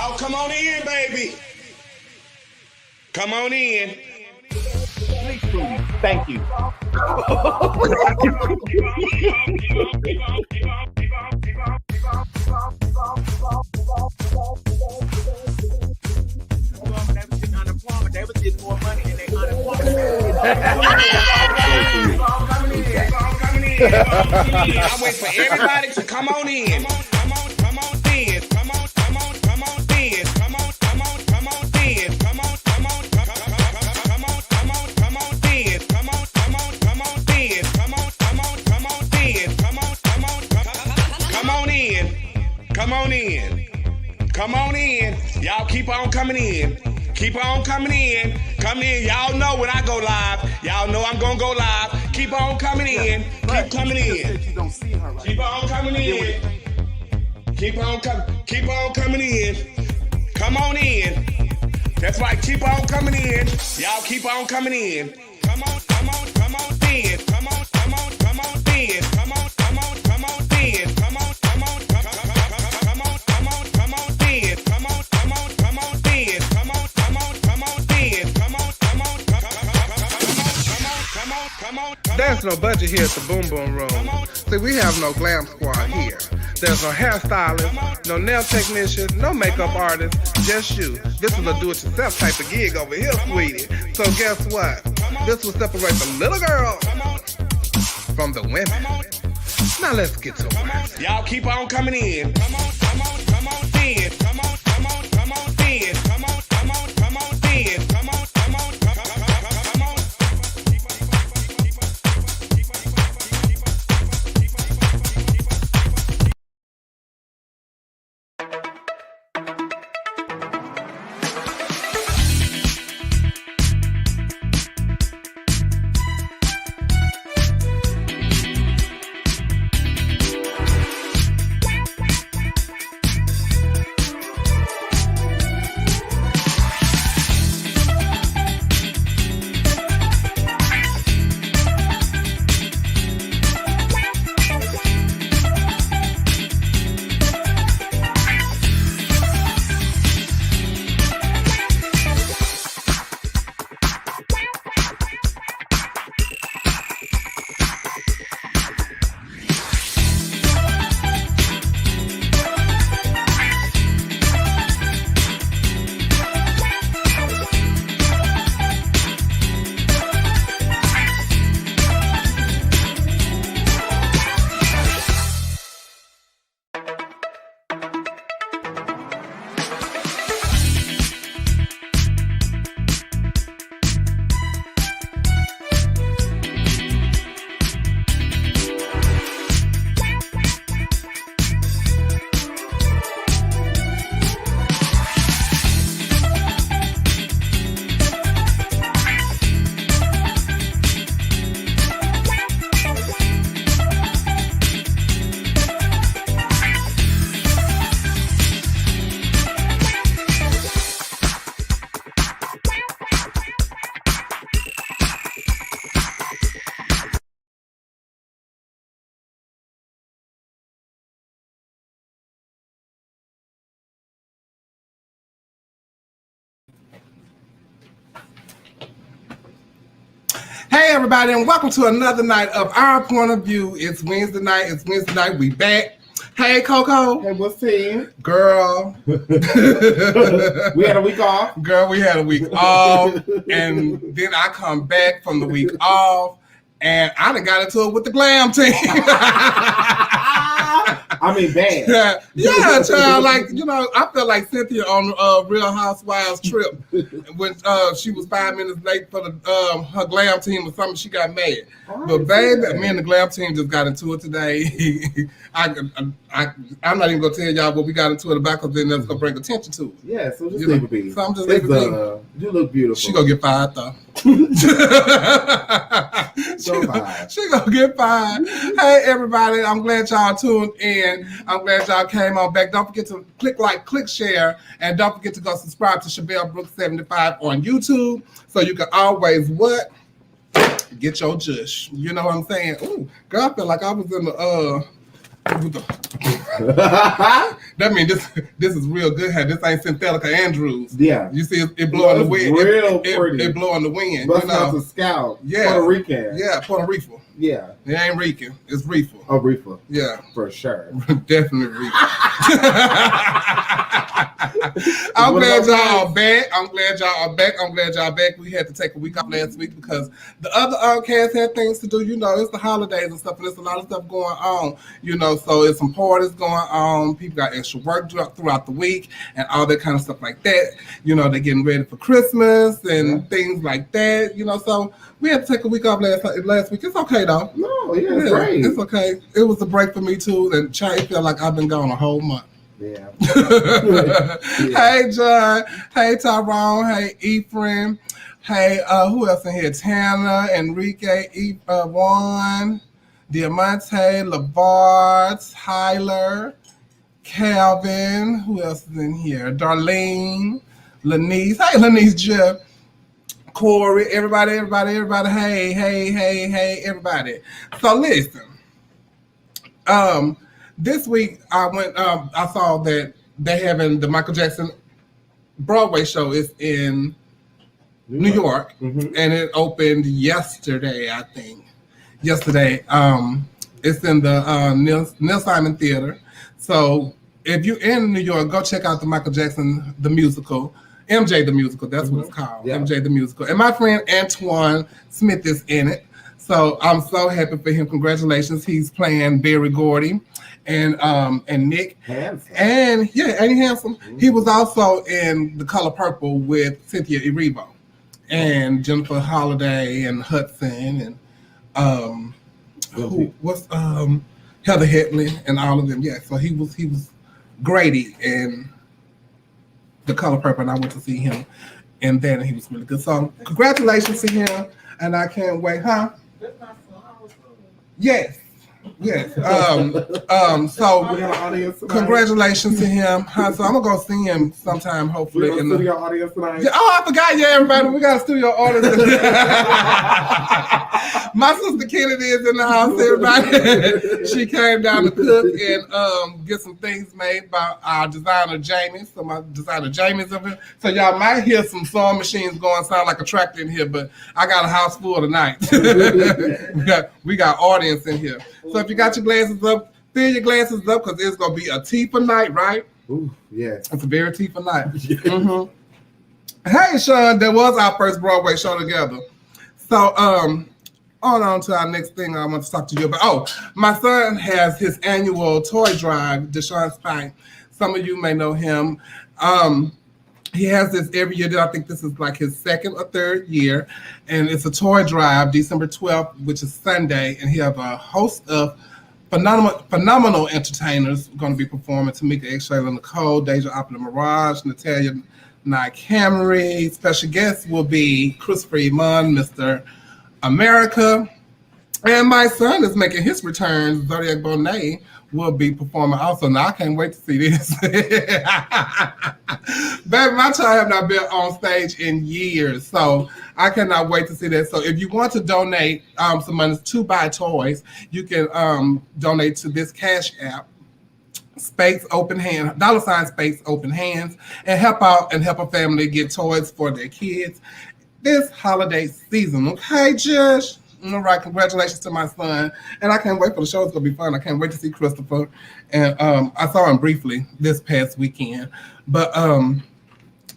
Y'all come on in, baby. Come on in. Please, please. Thank you. They was getting more money than they unemployment. I wait for everybody to come on in. Come on in. Come on in. Come on in. Come on in. Come on in. Y'all keep on coming in. Keep on coming in. Come in. Y'all know when I go live. Y'all know I'm going to go live. Keep on coming in. Keep coming in. Keep on coming in. Keep on coming in. Come on in. That's right. Keep on coming in. Y'all keep on coming in. Come on in. Come on in. Come on in. Come on in. Come on in. There's no budget here at the Boom Boom Room. See, we have no glam squad here. There's no hairstylist, no nail technician, no makeup artist, just you. This is a do-it-yourself type of gig over here, sweetie. So guess what? This will separate the little girl from the women. Now let's get to work. Y'all keep on coming in. Come on in. Come on in. Come on in. Come on in. Hey everybody, and welcome to another night of Our Point of View. It's Wednesday night. We back. Hey Coco. Hey, what's up? Girl. We had a week off. Girl, we had a week off. And then I come back from the week off. And I done got into it with the glam team. I mean, bad. Yeah, child. Like, you know, I felt like Cynthia on Real Housewives trip when she was 5 minutes late for the her glam team or something. She got mad. But baby, me and the glam team just got into it today. I'm not even gonna tell y'all what we got into it about, because then that's gonna bring attention to it. Yeah, so just leave it be. So I'm just leaving it be. You look beautiful. She gonna get fired though. She gonna get fired. Hey everybody, I'm glad y'all tuned in. I'm glad y'all came on back. Don't forget to click like, click share, and don't forget to go subscribe to Shabelle Brooks 75 on YouTube, so you can always what? Get your jush. You know what I'm saying? Ooh, girl, I feel like I was in the That means this is real good. This ain't Synthetica Andrews. Yeah. You see, it blow on the wind. Real pretty. It blow on the wind. Busting out the scalp. Yeah. Puerto Rican. Yeah, Puerto Rico. Yeah. It ain't Rican. It's reefer. Oh, reefer. Yeah. For sure. Definitely reefer. I'm glad y'all are back. I'm glad y'all back. We had to take a week off last week because the other cast had things to do. You know, it's the holidays and stuff, and there's a lot of stuff going on. You know, so it's some parties going on. People got extra work throughout the week and all that kind of stuff like that. You know, they're getting ready for Christmas and things like that. You know, so we had to take a week off last week. It's okay though. No, it's great. It's okay. It was a break for me too, and it felt like I've been gone a whole month. Yeah. Hey, John. Hey, Tyrone. Hey, Ephraim. Hey, who else in here? Tanner, Enrique, Juan, Diamante, Lavard, Tyler, Calvin. Who else is in here? Darlene, Lanice. Hey, Lanice, Jeff, Corey, everybody. Hey, everybody. So listen. This week I went. I saw that they having the Michael Jackson Broadway show is in New York, and it opened yesterday. I think yesterday. It's in the Neil Simon Theater. So if you're in New York, go check out the Michael Jackson the musical, MJ the musical. That's what it's called, MJ the musical. And my friend Antoine Smith is in it. So I'm so happy for him. Congratulations. He's playing Barry Gordy and Nick. Handsome. And ain't he handsome? He was also in The Color Purple with Cynthia Erivo and Jennifer Holliday and Hudson and Heather Hetley and all of them. Yeah, so he was Grady in The Color Purple, and I went to see him in that, and he was really good. So congratulations to him, and I can't wait, huh? Yes. So congratulations to him. So I'm gonna go see him sometime, hopefully. In the studio audience tonight. Yeah, I forgot. Yeah, everybody, we got a studio audience. My sister Kennedy is in the house. Everybody, she came down to cook and get some things made by our designer Jamie. So my designer Jamie's over here. So y'all might hear some sewing machines going, sound like a tractor in here, but I got a house full tonight. we got audience in here. So if you got your glasses up, fill your glasses up because it's gonna be a Tifa night, right? Ooh, yes. It's a very Tifa night. Mm-hmm. Hey, Sean, that was our first Broadway show together. So, on to our next thing I want to talk to you about. Oh, my son has his annual toy drive, Deshaun Spike. Some of you may know him. He has this every year. I think this is like his second or third year. And it's a toy drive, December 12th, which is Sunday. And he has a host of phenomenal entertainers going to be performing. Tamika X. Shayla Nicole, Deja Opera Mirage, Natalia Nye Camry. Special guests will be Christopher Iman, Mr. America. And my son is making his return. Zodiac Bonet will be performing also. Now, I can't wait to see this. Baby, my child have not been on stage in years, so I cannot wait to see that. So if you want to donate some money to buy toys, you can donate to this Cash App, Space Open Hand, $ Space Open Hands, and help out and help a family get toys for their kids this holiday season. Okay, Josh? All right, congratulations to my son. And I can't wait for the show. It's going to be fun. I can't wait to see Christopher. And I saw him briefly this past weekend. But,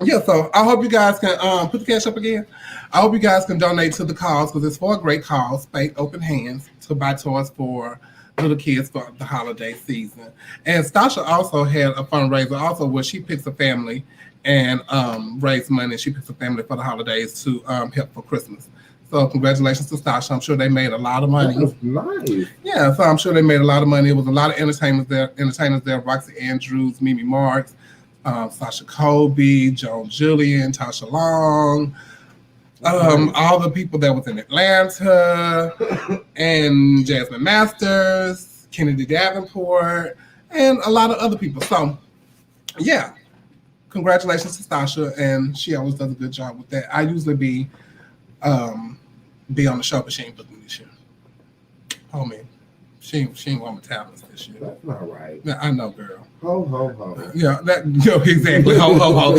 yeah, so I hope you guys can put the cash up again. I hope you guys can donate to the cause because it's for a great cause, Space Open Hands, to buy toys for little kids for the holiday season. And Stasha also had a fundraiser also where she picks a family and raise money. She picks a family for the holidays to help for Christmas. So congratulations to Stasha. I'm sure they made a lot of money. That's nice. Yeah, so I'm sure they made a lot of money. It was a lot of entertainers there. Roxy Andrews, Mimi Marks, Sasha Colby, Joan Julian, Tasha Long, all the people that was in Atlanta, and Jasmine Masters, Kennedy Davenport, and a lot of other people. So, yeah, congratulations to Stasha, and she always does a good job with that. I usually be on the show machine booking this year. Oh man, She ain't won the talents this year. That's not right. Yeah, I know, girl. Ho, ho, ho. Yeah, exactly. Ho, ho, ho.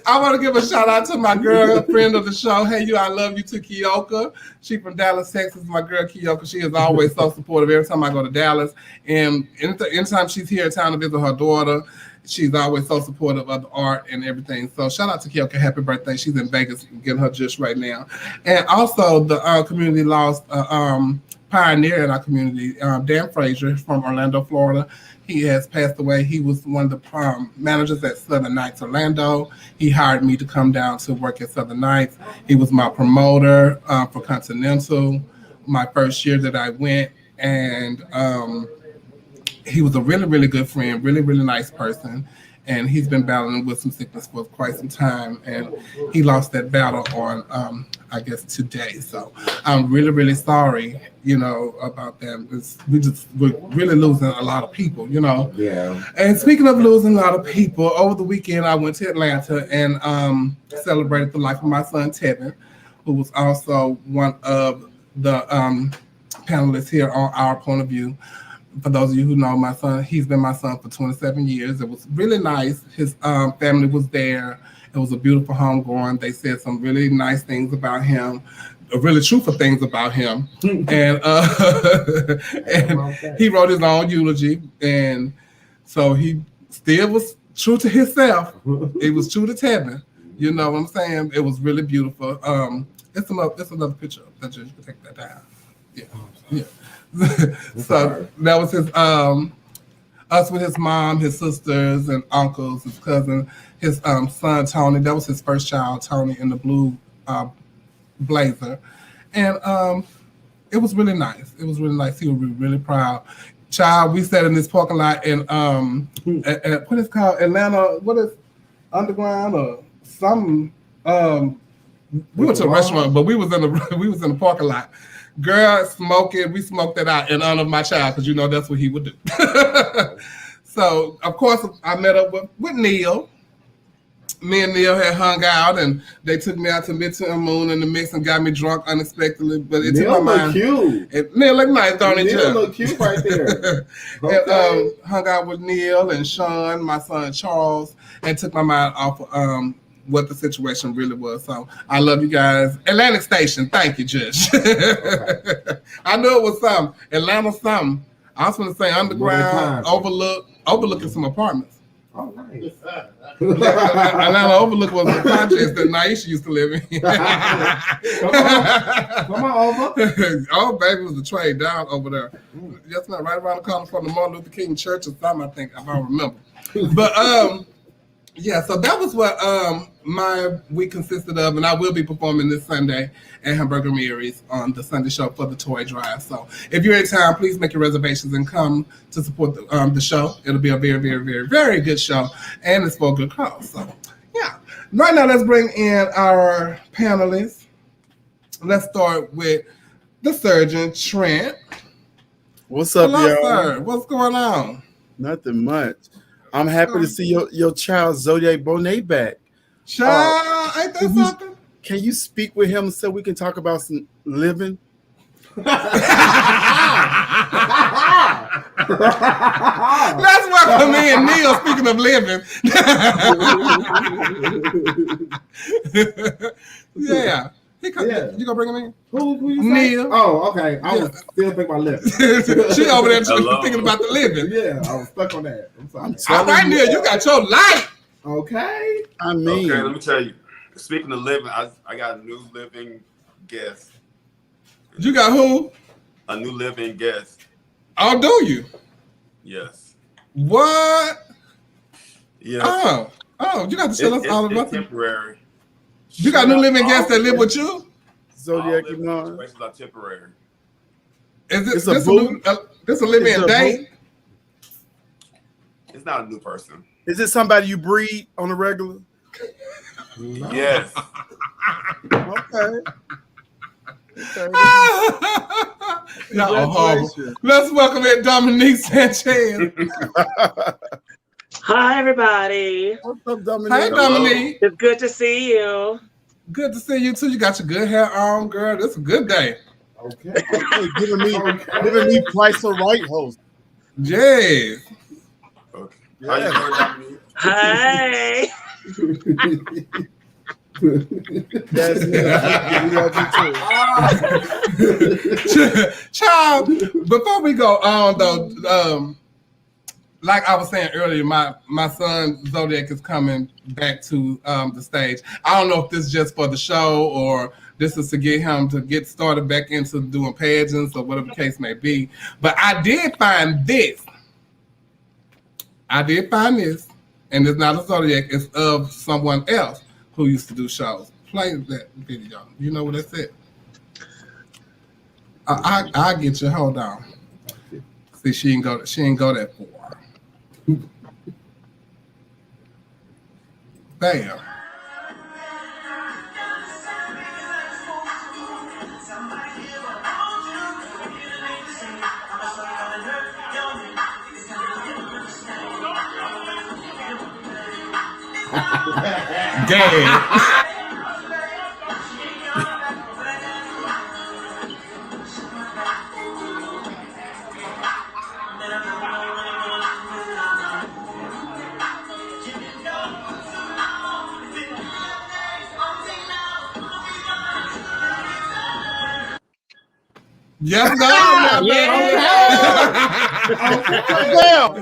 I want to give a shout out to my girl, a friend of the show. Hey, you, I love you, to Keoka. She from Dallas, Texas. My girl, Keoka. She is always so supportive every time I go to Dallas. And anytime she's here in town to visit her daughter, she's always so supportive of the art and everything. So shout out to Keoka. Happy birthday. She's in Vegas getting her just right now. And also the community lost pioneer in our community, Dan Frazier from Orlando, Florida. He has passed away. He was one of the managers at Southern Nights Orlando. He hired me to come down to work at Southern Nights. He was my promoter for Continental my first year that I went. And he was a really, really good friend, really, really nice person. And he's been battling with some sickness for quite some time. And he lost that battle on, I guess, today. So I'm really, really sorry, about that. We're really losing a lot of people, Yeah. And speaking of losing a lot of people, over the weekend, I went to Atlanta and celebrated the life of my son, Tevin, who was also one of the panelists here on Our Point of View. For those of you who know my son, he's been my son for 27 years. It was really nice. His family was there. It was a beautiful homegoing. They said some really nice things about him, really truthful things about him. And he wrote his own eulogy. And so he still was true to himself. He was true to Tevin. You know what I'm saying? It was really beautiful. It's another picture that you can take that down. Yeah. So that was his us with his mom, his sisters and uncles, his cousin, his son Tony. That was his first child, Tony, in the blue blazer. And it was really nice. It was really nice. He was really proud. Child, we sat in this parking lot in at what is called Atlanta, what is Underground or something. We went to a restaurant, but we was in the parking lot. Girl, smoking. We smoked that out in honor of my child because that's what he would do. So, of course, I met up with Neil. Me and Neil had hung out, and they took me out to Midtown Moon in the mix and got me drunk unexpectedly. But it Neil took my mind. Cute. Neil look nice, don't he? Neil look cute right there. Okay. And hung out with Neil and Sean, my son Charles, and took my mind off what the situation really was. So I love you guys. Atlantic Station, thank you, Judge. Okay. I knew it was something. Atlanta something. I was going to say Underground, overlooking some apartments. All right. Atlanta Overlook was the projects that Naisha used to live in. Come on over. Oh, baby, was the trade down over there. That's not right around the corner from the Martin Luther King Church or something, I think, if I remember. But yeah, so that was what my week consisted of, and I will be performing this Sunday at Hamburger Mary's on the Sunday show for the toy drive. So if you're in town, please make your reservations and come to support the show. It'll be a very, very, very, very good show, and it's for a good cause. So yeah, right now let's bring in our panelists. Let's start with the surgeon, Trent. What's up, Hello, y'all? sir. What's going on? Nothing much. I'm happy to see your child Zodiac Bonet back. Child, ain't that something? Can you speak with him so we can talk about some living? Let's welcome in Neil. Speaking of living, yeah. Yeah. You gonna bring him in? Who you say? Neil. Oh, okay. I was still thinking about living. She over there thinking about the living. Yeah, I was stuck on that. I'm sorry. All right, Neil, you got your light. Okay. I mean, Okay, let me tell you. Speaking of living, I got a new living guest. You got who? A new living guest. Oh, do you? Yes. What? Yes. Oh, you got to tell us all about it's it. temporary. You got new living guests that live with you? Zodiac, All you know, living situations are temporary. Is It's this a boo? this a living It's a date? It's not a new person. is it somebody you breed on a regular? No. Yes. Okay. Y'all are horrible. Let's welcome in Dominique Sanchez. Hi, everybody. What's up, Dominique? Hey, Dominique. It's good to see you. Good to see you too. You got your good hair on, girl. This is a good day. Okay. giving me Price or Right host. Yes. Okay. How you doing, Dominique? Hey. That's me. We love you too. Child, before we go on though, like I was saying earlier, my son Zodiac is coming back to the stage. I don't know if this is just for the show or this is to get him to get started back into doing pageants or whatever the case may be. But I did find this. And it's not a Zodiac, it's of someone else who used to do shows. Play that video. You know what it said? I'll get you. Hold on. See, she ain't go that far. Bam. Gay. Yes, no. Damn.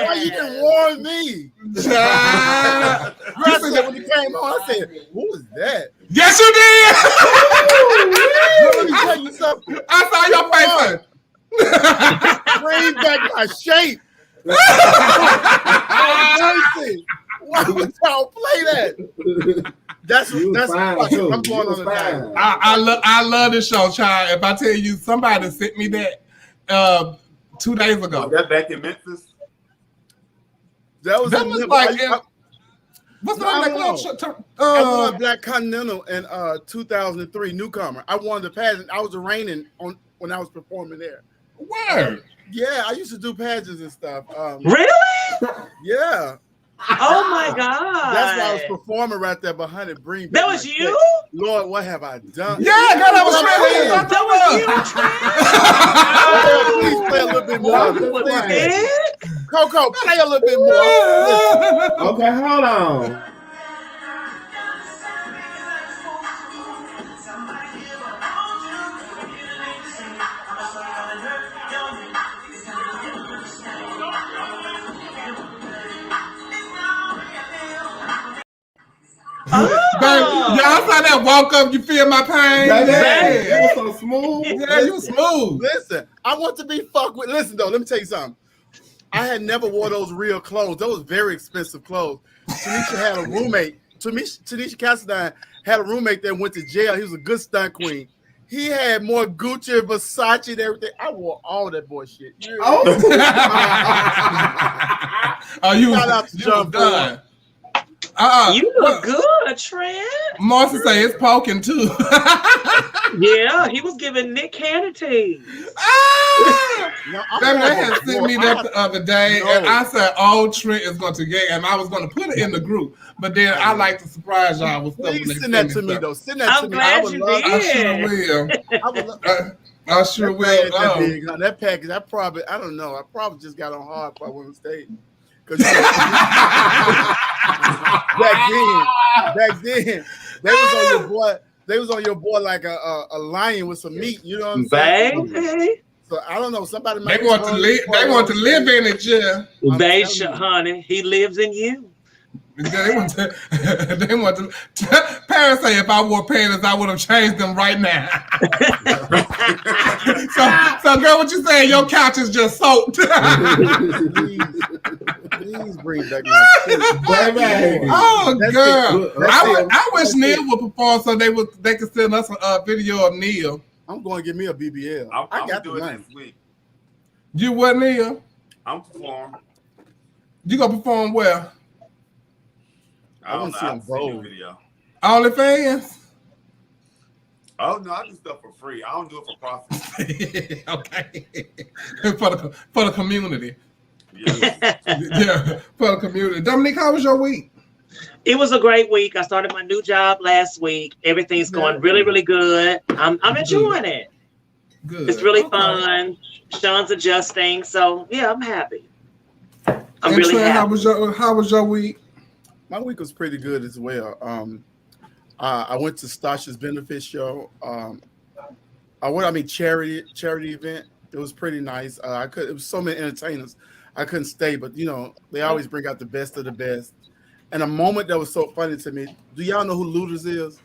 Why you didn't warn me? I said when he came on, I said, "Who is that?" Yes, you did. Let me tell you something. I saw your face. Bring back my shape. Why would y'all play that? That's fine, too. I'm going on the time. I love this show, child. If I tell you, somebody sent me that 2 days ago. Oh, that back in Memphis? That was like what's the name? I won Black Continental in 2003, newcomer. I won the pageant. I was a reigning on when I was performing there. Word. Yeah, I used to do pageants and stuff. Really? Yeah. Oh my God. That's why I was performing right there behind it. Bring That was you? Lord, what have I done? Yeah, girl, that was That was you, Please play a little bit more. Trent. Coco, play a little bit more. Okay, hold on. Y'all saw that walk up, you feel my pain? That was so smooth. Yeah, you smooth. Listen, I want to be fucked with. Listen, though, let me tell you something. I had never wore those real clothes. Those very expensive clothes. Tanisha had a roommate. Tanisha Cassadine had a roommate that went to jail. He was a good stunt queen. He had more Gucci, Versace, and everything. I wore all that boy shit. Oh, you Shout out to John done. You look good, Trent. Marcy say it's poking too. Yeah, he was giving Nick Hannity. They had sent me that the other day, and I said, "Oh, Trent is going to get," and I was going to put it in the group, but then I like to surprise y'all with stuff. Please send that to me, though. Send that to me. I'm glad you did. I sure will. That package, I don't know. I probably just got on hard before I went on stage. Because back then, they was on your boy. They was on your boy like a lion with some meat. You know what I'm saying? Baby. So I don't know. Somebody they want to live. They want to live in it, yeah. They should, honey. He lives in you. They want to. They want to. Parents say if I wore panties, I would have changed them right now. so, girl, what you saying? Your couch is just soaked. Please bring back my baby. Oh, girl! I wish That's Neil would perform so they could send us a video of Neil. I'm going to give me a BBL. I got do the it money. next week. You what, Neil? I'm performing. You gonna perform where? I don't know. I've seen the video. OnlyFans? Oh no, I do stuff for free. I don't do it for profit. Okay. for the community. Yeah. Yeah, for the community. Dominique, how was your week? It was a great week. I started my new job last week. Everything's going really, really good. I'm enjoying it. Good. It's really fun. Sean's adjusting, so yeah, I'm happy. I'm really Trey, happy. How was your week? My week was pretty good as well. I went to Stasha's benefit show. Charity event. It was pretty nice. It was so many entertainers. I couldn't stay, but they always bring out the best of the best. And a moment that was so funny to me. Do y'all know who Luders is?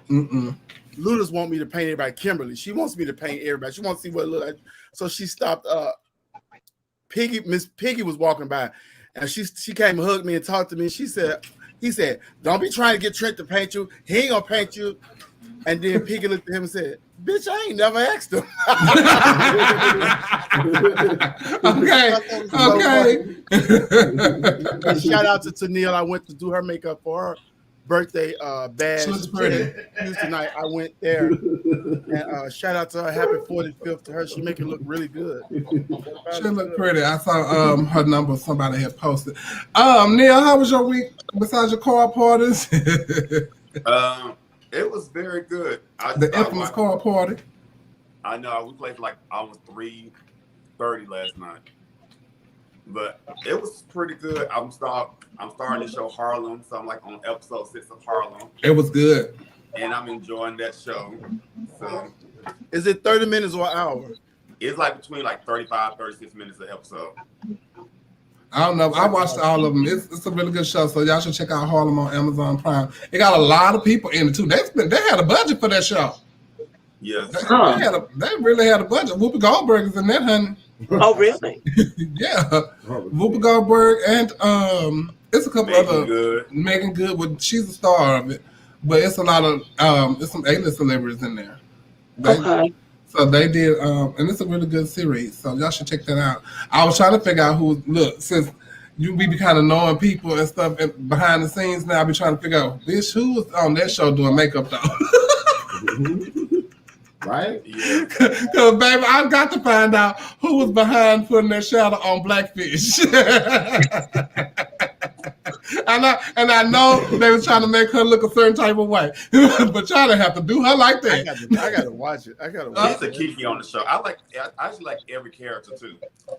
Mm-mm. Luders want me to paint everybody. Kimberly, she wants me to paint everybody. She wants to see what it looked like. So she stopped. Miss Piggy was walking by, and she came and hugged me and talked to me. He said, "Don't be trying to get Trent to paint you. He ain't gonna paint you." And then Piggy looked at him and said, "Bitch, I ain't never asked him." Okay. And shout out to Tennille. I went to do her makeup for her birthday bash. She looks pretty. Tonight I went there, and shout out to her. Happy 45th to her. She make it look really good. She looked pretty. I saw her number somebody had posted. Neil, how was your week besides your car parties? It was very good. The infamous car party. I know we played for like almost 3:30 last night, but it was pretty good. I'm starting to show Harlem, so I'm like on episode 6 of Harlem. It was good, and I'm enjoying that show. So, is it 30 minutes or an hour? It's like between like 35, 36 minutes an episode. I don't know. I watched all of them. It's a really good show, so y'all should check out Harlem on Amazon Prime. It got a lot of people in it too. They had a budget for that show. Yes, they really had a budget. Whoopi Goldberg is in that, honey. Oh, really? Yeah, Whoopi Goldberg and it's a couple other Megan Good. She's the star of it, but it's a lot of it's some A-list celebrities in there. Okay. So they did, and it's a really good series. So y'all should check that out. I was trying to figure out since we be kind of knowing people and stuff behind the scenes now, I be trying to figure out, bitch, who was on that show doing makeup though? Right? Yeah. Because, baby, I got to find out who was behind putting that shadow on Blackfish. And I know they were trying to make her look a certain type of way, but y'all didn't have to do her like that. I gotta watch it. It's a Kiki on the show. I actually like every character too.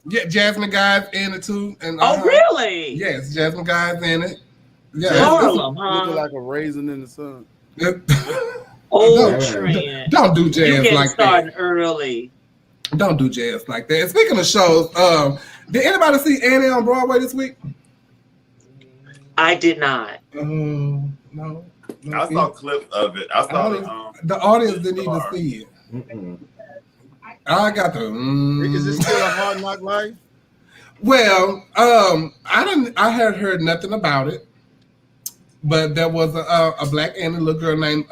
Yeah, Jasmine Guy's in it too. And really? Yes, Jasmine Guy's in it. Yeah, Harlem, looking like a raisin in the sun. Trent. Don't do jazz like that. Starting early. Don't do jazz like that. And speaking of shows, did anybody see Annie on Broadway this week? I did not. No. I saw clips of it. I saw the audience didn't even see it. Mm-mm. I got the. Is this still a Hard Knock Life? Well, I had heard nothing about it, but there was a black Annie little girl named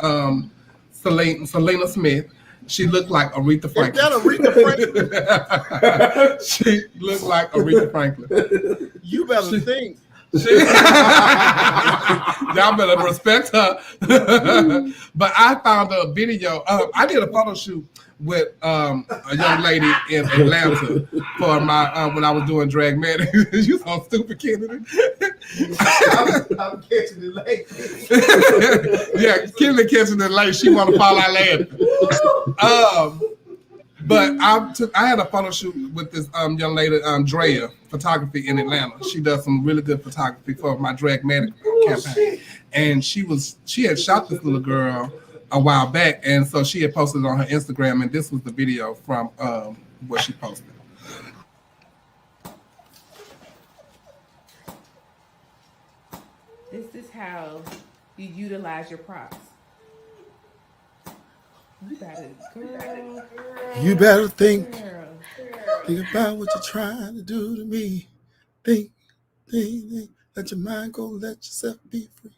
Selena Smith. She looked like Aretha Franklin. Is that Aretha Franklin? She looked like Aretha Franklin. You better think. Y'all better respect her. But I found a video. I did a photo shoot with a young lady in Atlanta for my when I was doing Drag Medic. You so stupid, Kennedy. I'm catching it late. Yeah, Kennedy catching it late. She want to fall out laughing. But I had a photo shoot with this young lady, Drea Photography in Atlanta. She does some really good photography for my Drag Medic campaign. And she had shot this little girl a while back, and so she had posted it on her Instagram, and this was the video from what she posted. This is how you utilize your props. You better, girl. You better think. Girl. Think about what you're trying to do to me. Think. Let your mind go. Let yourself be free.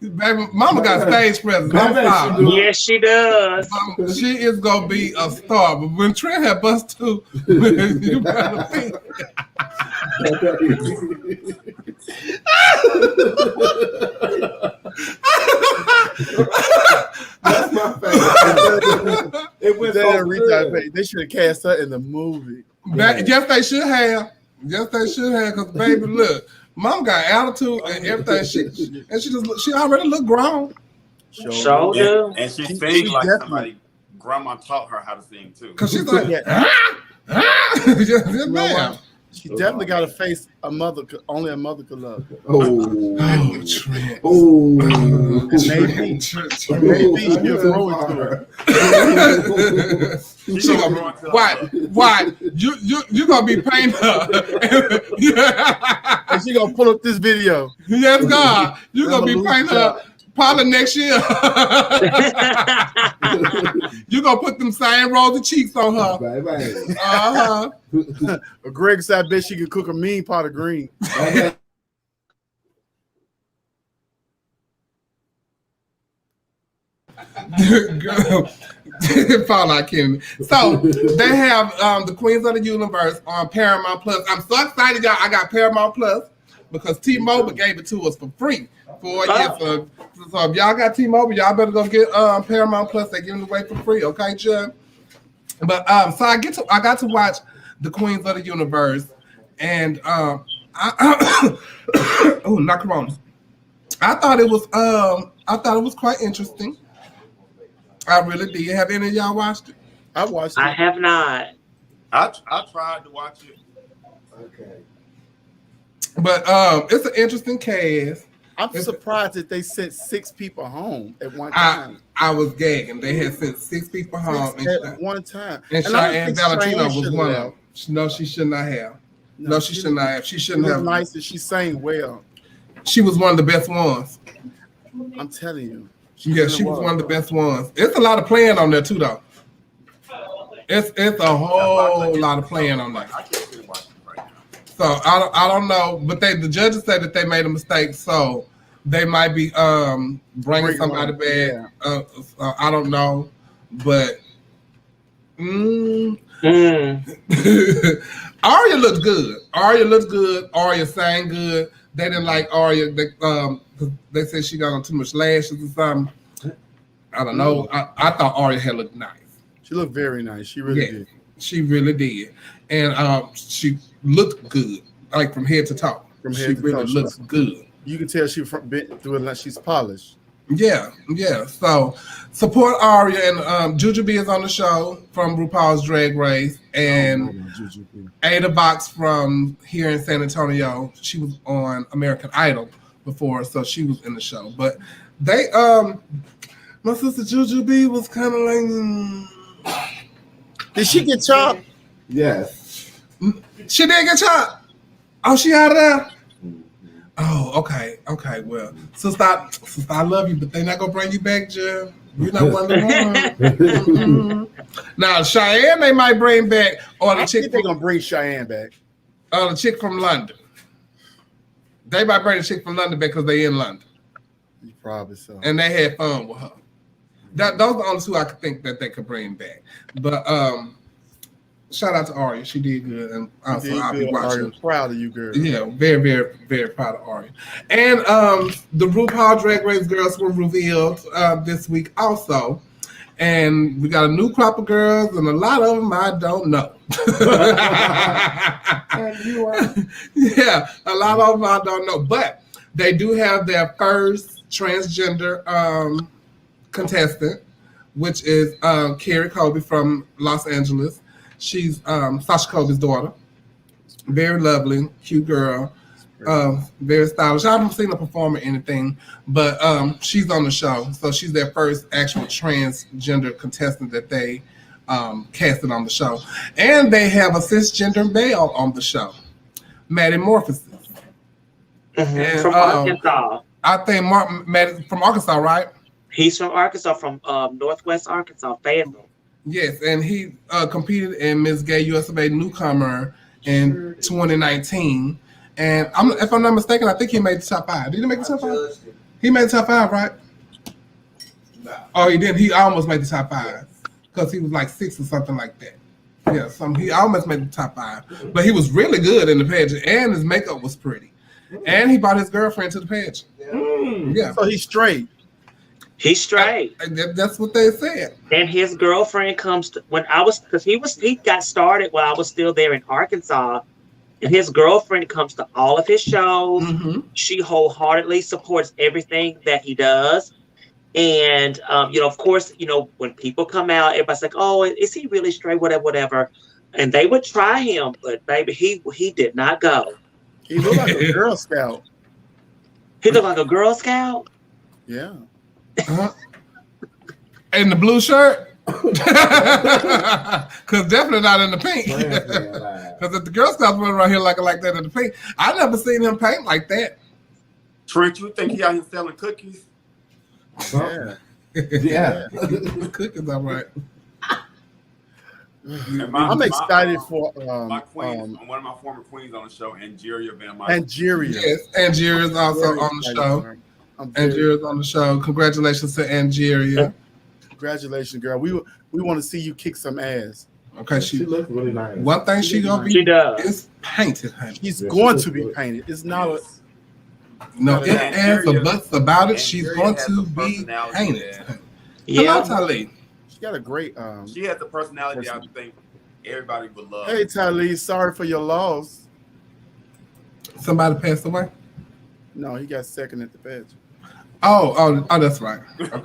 Baby, Mama got stage presence. Yes, she does. She is gonna be a star. But when Trent had bust too, you better think. That's my favorite. It went so good. They should have cast her in the movie. Yes, they should have. Yes, they should have. Cause baby, look, Mom got attitude and everything. She already look grown. Sure. And she sings like somebody grandma taught her how to sing too. Cause she's like, ma'am. She definitely got a face only a mother could love. Trent. Maybe you're growing to her. Why? You gonna be paying her? And she gonna pull up this video. Yes, God. You gonna be paying her probably next year. You gonna put them same rosy cheeks on her. Greg said, I bet she could cook a mean pot of green. Fallout Kennedy. So they have the Queens of the Universe on Paramount Plus. I'm so excited, y'all. I got Paramount Plus because T-Mobile gave it to us for free for a year. So if y'all got T-Mobile, y'all better go get Paramount Plus. They giving it away for free, okay, Chud? But so I got to watch the Queens of the Universe, and oh, not Corona. I thought it was quite interesting. I really did. Have any of y'all watched it? I watched it. I have not. I tried to watch it. Okay. But it's an interesting cast. I'm surprised that they sent 6 people home at one time. I was gagging. They had sent 6 people home at one time. And Cheyenne Valentino was one of them. No, she should not have. No, she should not have. She shouldn't have. Nice and she sang well. She was one of the best ones. I'm telling you. She was one of the best ones. It's a lot of playing on there too, though. It's a whole lot of playing on there. So I don't know, but the judges said that they made a mistake, so they might be bringing somebody back. Yeah. I don't know, but Aria looked good. Aria sang good. They didn't like Aria. They said she got on too much lashes or something. I don't know. I thought Aria had looked nice. She looked very nice. She really did. She really did. And she looked good, like from head to toe. She really looks good. You can tell she's doing like she's polished. Yeah. So support Aria, and Jujubee is on the show from RuPaul's Drag Race, and Ada Box from here in San Antonio. She was on American Idol before, so she was in the show. But they, my sister Jujubee was kind of like. Did she get chopped? Yes. She didn't get chopped. Oh, she out of there. Oh, okay. Well, sister, I love you, but they're not gonna bring you back, Jim. You're not one of the ones. Now, Cheyenne, they might bring back, or the chick. They're gonna bring Cheyenne back. The chick from London. They might bring the chick from London back because they in London. Probably so. And they had fun with her. Those are the only two I could think that they could bring back. But shout out to Aria. She did good. And also I'll be watching. I'm proud of you, girl. Yeah, very, very, very proud of Aria. And the RuPaul Drag Race girls were revealed this week also. And we got a new crop of girls, and a lot of them I don't know. And you are. Yeah, a lot of them I don't know. But they do have their first transgender contestant, which is Carrie Colby from Los Angeles. She's Sasha Colby's daughter. Very lovely, cute girl, very stylish. I haven't seen her perform or anything, but she's on the show. So she's their first actual transgender contestant that they casted on the show. And they have a cisgender male on the show, Maddie Morphosis. And, from Arkansas. I think Maddie from Arkansas, right? He's from Arkansas, from Northwest Arkansas, Fayetteville. Yes, and he competed in Miss Gay USA Newcomer in 2019. And if I'm not mistaken, I think he made the top 5. Did he make the top 5? He made the top 5, right? Oh, he didn't. He almost made the top 5 because he was like 6 or something like that. Yeah, he almost made the top 5, but he was really good in the pageant, and his makeup was pretty, and he brought his girlfriend to the pageant. Yeah, so he's straight. He's straight. That's what they said. And his girlfriend comes to, because he got started while I was still there in Arkansas, and his girlfriend comes to all of his shows. Mm-hmm. She wholeheartedly supports everything that he does. And, of course, when people come out, everybody's like, oh, is he really straight? Whatever. And they would try him, but baby, he did not go. He looked like a Girl Scout. He looked like a Girl Scout? Yeah. In the blue shirt? Because definitely not in the pink. Because if the Girl Scouts went around here like that in the pink, I never seen him paint like that. Trent, you think he out here selling cookies? Yeah. Cookies, all right. I'm excited for my queen, one of my former queens on the show, Angeria Van Mike. Angeria. Yes, Angeria is also on the show. Angeria's on the show. Congratulations to Angeria. Congratulations, girl. We want to see you kick some ass. Okay, she looks really nice. One thing she gonna be is painted, honey. She's going to be painted. It's not a no ifs, ands, or buts about it. She's going to be painted. Yeah, Talib. She got a great. She has the personality I think everybody would love. Hey, Talib, sorry for your loss. Somebody passed away. No, he got second at the pageant. Oh, that's right. Okay.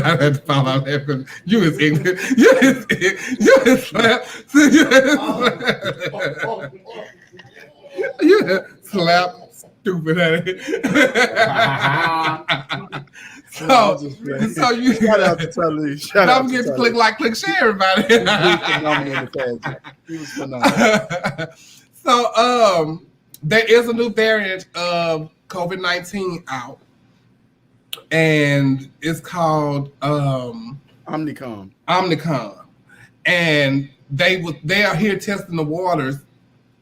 I had to follow out that. You is ignorant. You is slap. You slap. Stupid. So you shout out to Talib. Don't forget to click like, click share, everybody. He was phenomenal. So there is a new variant of COVID-19 out, and it's called Omicron. And they are here testing the waters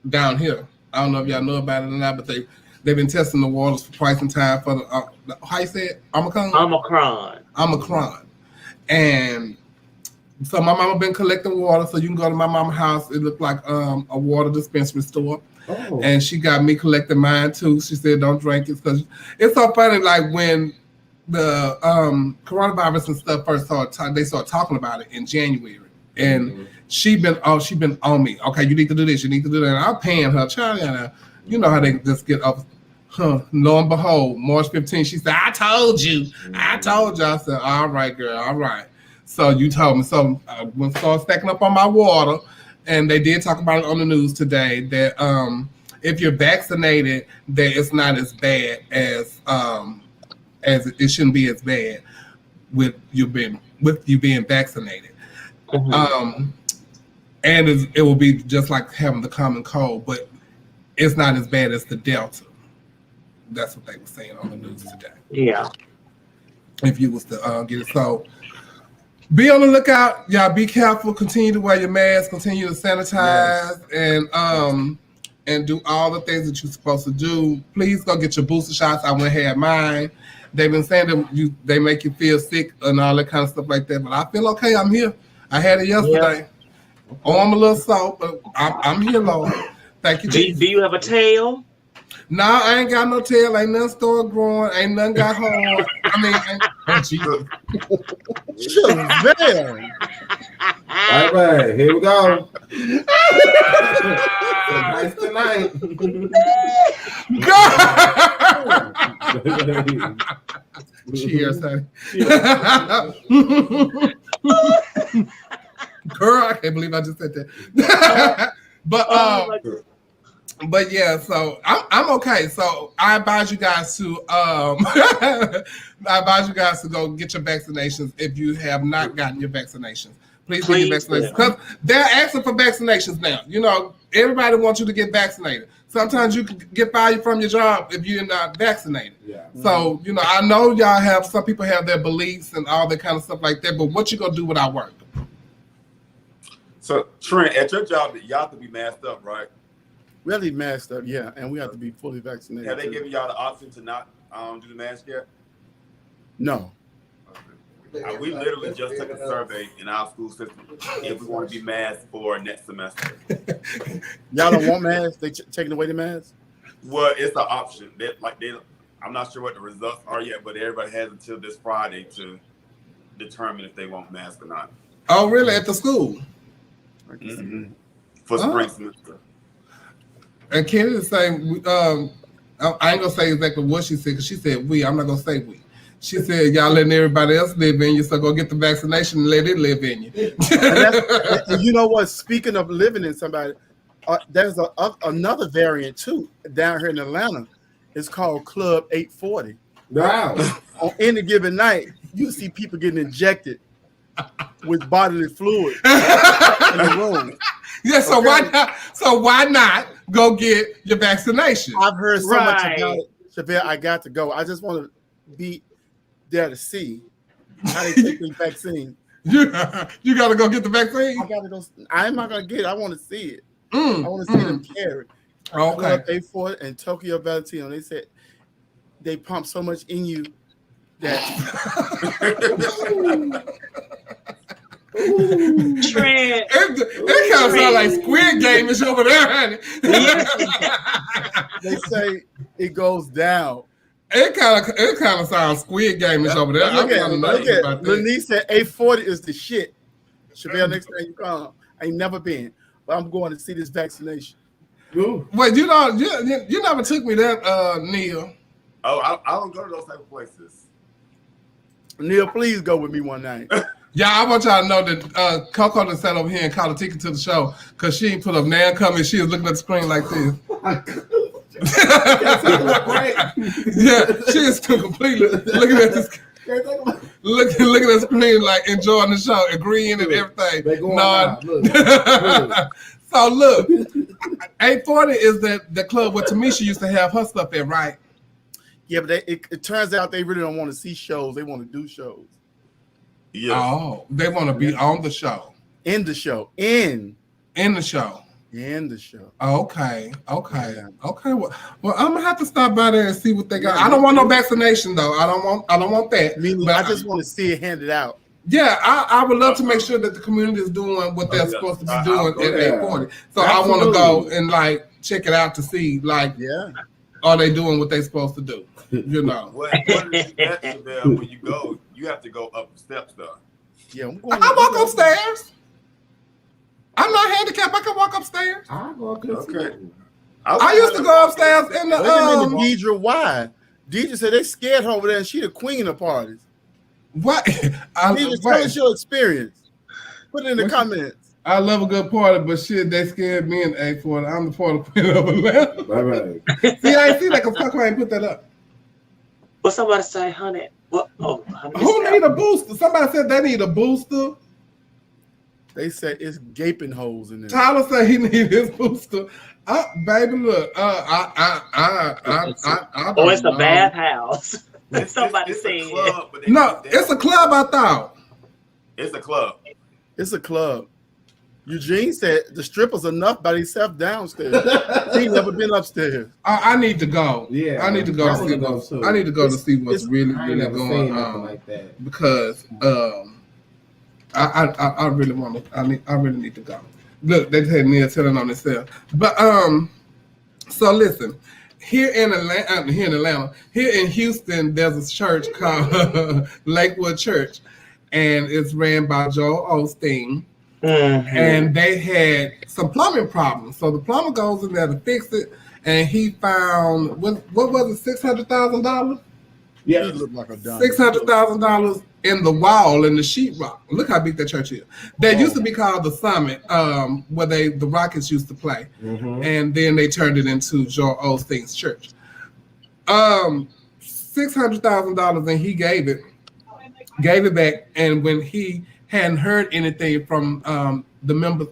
down here. I don't know if y'all know about it or not, but they've been testing the waters for quite some time for the how you say it? Omicron. And so my mama been collecting water, so you can go to my mama's house. It looked like a water dispensary store. Oh. And she got me collecting mine too. She said, don't drink it, because it's so funny. Like when the coronavirus and stuff first they started talking about it in January. And she been on me. Okay, you need to do this, you need to do that. And I'm paying her, child. You know how they just get up. Lo and behold, March 15th, she said, I told you. I said, all right, girl, all right. So you told me. So I started stacking up on my water. And they did talk about it on the news today that if you're vaccinated, that it's not as bad as it shouldn't be as bad with you being vaccinated. Mm-hmm. And it will be just like having the common cold, but it's not as bad as the Delta. That's what they were saying on the news today. Yeah. If you was to get it. So be on the lookout. Y'all be careful. Continue to wear your mask. Continue to sanitize. Yes. And do all the things that you're supposed to do. Please go get your booster shots. I went and had mine. They've been saying that they make you feel sick and all that kind of stuff like that. But I feel okay. I'm here. I had it yesterday. Yep. Oh, I'm a little soft, but I'm here, Lord. Thank you, Jesus. Do you have a tail? No, I ain't got no tail. Ain't nothing started growing. Ain't nothing got hard. I mean, oh, Jesus. All right, here we go. Nice tonight. Cheers, honey. Girl, I can't believe I just said that. But yeah, so I'm okay. So I advise you guys to go get your vaccinations if you have not gotten your vaccinations. Please get your vaccinations, because they're asking for vaccinations now. You know, everybody wants you to get vaccinated. Sometimes you can get fired from your job if you're not vaccinated. Yeah. So, you know, I know some people have their beliefs and all that kind of stuff like that, but what you gonna do without work? So Trent, at your job, y'all have to be masked up, right? We have to be masked up, yeah, and we have to be fully vaccinated. Have they given y'all the option to not do the mask yet? No. We literally just took a survey in our school system if we want to be masked for next semester. Y'all don't want masks? They taking away the masks? Well, it's an option. I'm not sure what the results are yet, but everybody has until this Friday to determine if they want masks or not. Oh, really? At the school? Mm-hmm. For spring semester. And Kenny is saying, I ain't gonna say exactly what she said, because she said we. I'm not gonna say we. She said y'all letting everybody else live in you, so go get the vaccination and let it live in you. And you know what? Speaking of living in somebody, there's another variant too down here in Atlanta. It's called Club 840. Wow. On any given night, you see people getting injected with bodily fluid in the room. Yeah, so why not? So why not go get your vaccination? I've heard so much about it, Chevelle. I got to go. I just want to be there to see how they take the vaccine. You got to go get the vaccine. I got to go. I'm not gonna get it. I want to see it. I want to see them carry. Okay. A4 and Tokyo Valentino. They said they pump so much in you that. Trent. It kind of sounds like Squid Game is over there, honey. They say it goes down. It kind of sounds Squid Game is over there. Look at Lanice said A40 is the shit. Chevelle, next time you come, I ain't never been, but I'm going to see this vaccination. Ooh. Wait, you never took me there, Neil. Oh, I don't go to those type of places. Neil, please go with me one night. Yeah, I want y'all to know that Coco done sat over here and called a ticket to the show because she ain't put up Nan coming. She was looking at the screen like this. Yeah, she is completely looking at this. Looking at the screen like enjoying the show, agreeing and everything. So look, 840 is the club where Tamisha used to have her stuff at, right? Yeah, but it turns out they really don't want to see shows. They want to do shows. Yeah. Oh, they want to be on the show. In the show. In the show. In the show. Okay. Well, I'm gonna have to stop by there and see what they got. I don't want no vaccination though. I don't want that. I just want to see it handed out. Yeah, I would love to make sure that the community is doing what they're supposed to be doing at 840. So I want to go and like check it out to see are they doing what they're supposed to do? You know. When you go, you have to go up the steps though. Yeah, I walk upstairs. I'm not handicapped. I can walk upstairs. I walk upstairs. Okay. I used to go upstairs in the. Deidre, why? Deidre said they scared her over there, and she the queen of parties. What? Deidre, tell us your experience. Put it in the comments. I love a good party, but shit, they scared me in 840. I'm the party queen of Atlanta. Bye. See, I ain't see like a fuck. I ain't put that up. What somebody say, honey? What? Oh, who need a booster? Somebody said they need a booster. They said it's gaping holes in there. Tyler said he need his booster. Baby, look. Oh, it's a bathhouse. Somebody said. No, it's a club. I thought. It's a club. It's a club. Eugene said the strippers enough by themselves downstairs. He never been upstairs. I need to go. Yeah, I need to go. I need to go to see what's really going on like that. because I really want to. I really need to go. Look, they had Neil telling on themselves. But so listen. Here in Houston, there's a church called Lakewood Church, and it's ran by Joel Osteen. Mm-hmm. And they had some plumbing problems. So the plumber goes in there to fix it, and he found what was it, $600,000? Yeah, it looked like a dime. $600,000 in the wall in the sheetrock. Look how big that church is. They used to be called the Summit, where the Rockets used to play, and then they turned it into Joel Osteen's church. $600,000, and he gave it back. And when he hadn't heard anything from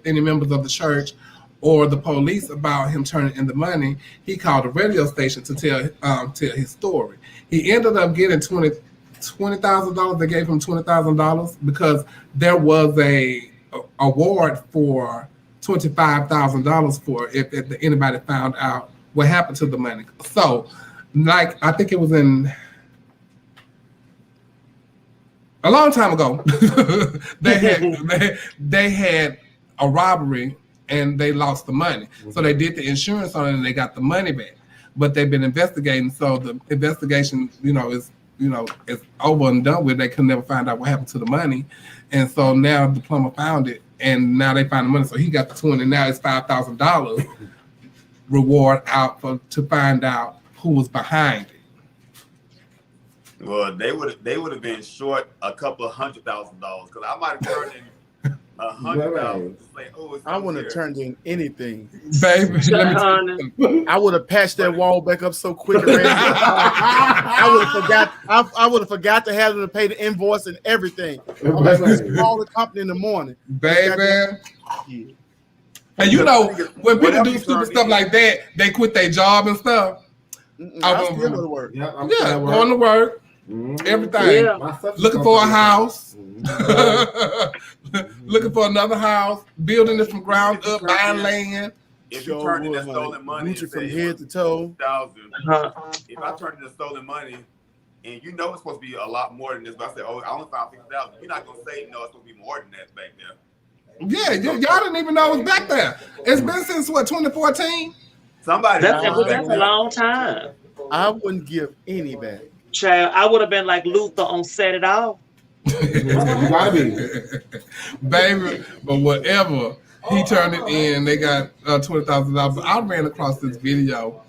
any members of the church or the police about him turning in the money, he called a radio station to tell his story. He ended up getting $20,000. They gave him $20,000 because there was a award for $25,000 for if anybody found out what happened to the money. So, like, I think it was in a long time ago, they had a robbery and they lost the money. So they did the insurance on it and they got the money back. But they've been investigating, so the investigation, is over and done with. They could never find out what happened to the money, and so now the plumber found it, and now they found the money. So he got the 20, and now it's $5,000 reward out to find out who was behind it. Well, they would have been short a couple of $100,000 because I might have turned in $100,000. Like, I wouldn't have turned in anything, baby. I would have patched that wall back up so quick. I would have forgot to have them to pay the invoice and everything. I was like, call the company in the morning, baby. And when people do stupid stuff like that, they quit their job and stuff. I still go to work. Yeah, going to work. Everything. Yeah. Looking for a house. Looking for another house. Building it from ground up. Buying land. If you turn in the stolen money from head to toe. If I turn in the stolen money and it's supposed to be a lot more than this, but I said, I only found $50,000. You're not gonna say no, it's supposed to be more than that back there. Yeah, y'all didn't even know it was back there. It's been since 2014? That's a long time. I wouldn't give any back. Child, I would have been like Luther on Set It Off. Baby, but whatever, he turned it in. They got $20,000. I ran across this video,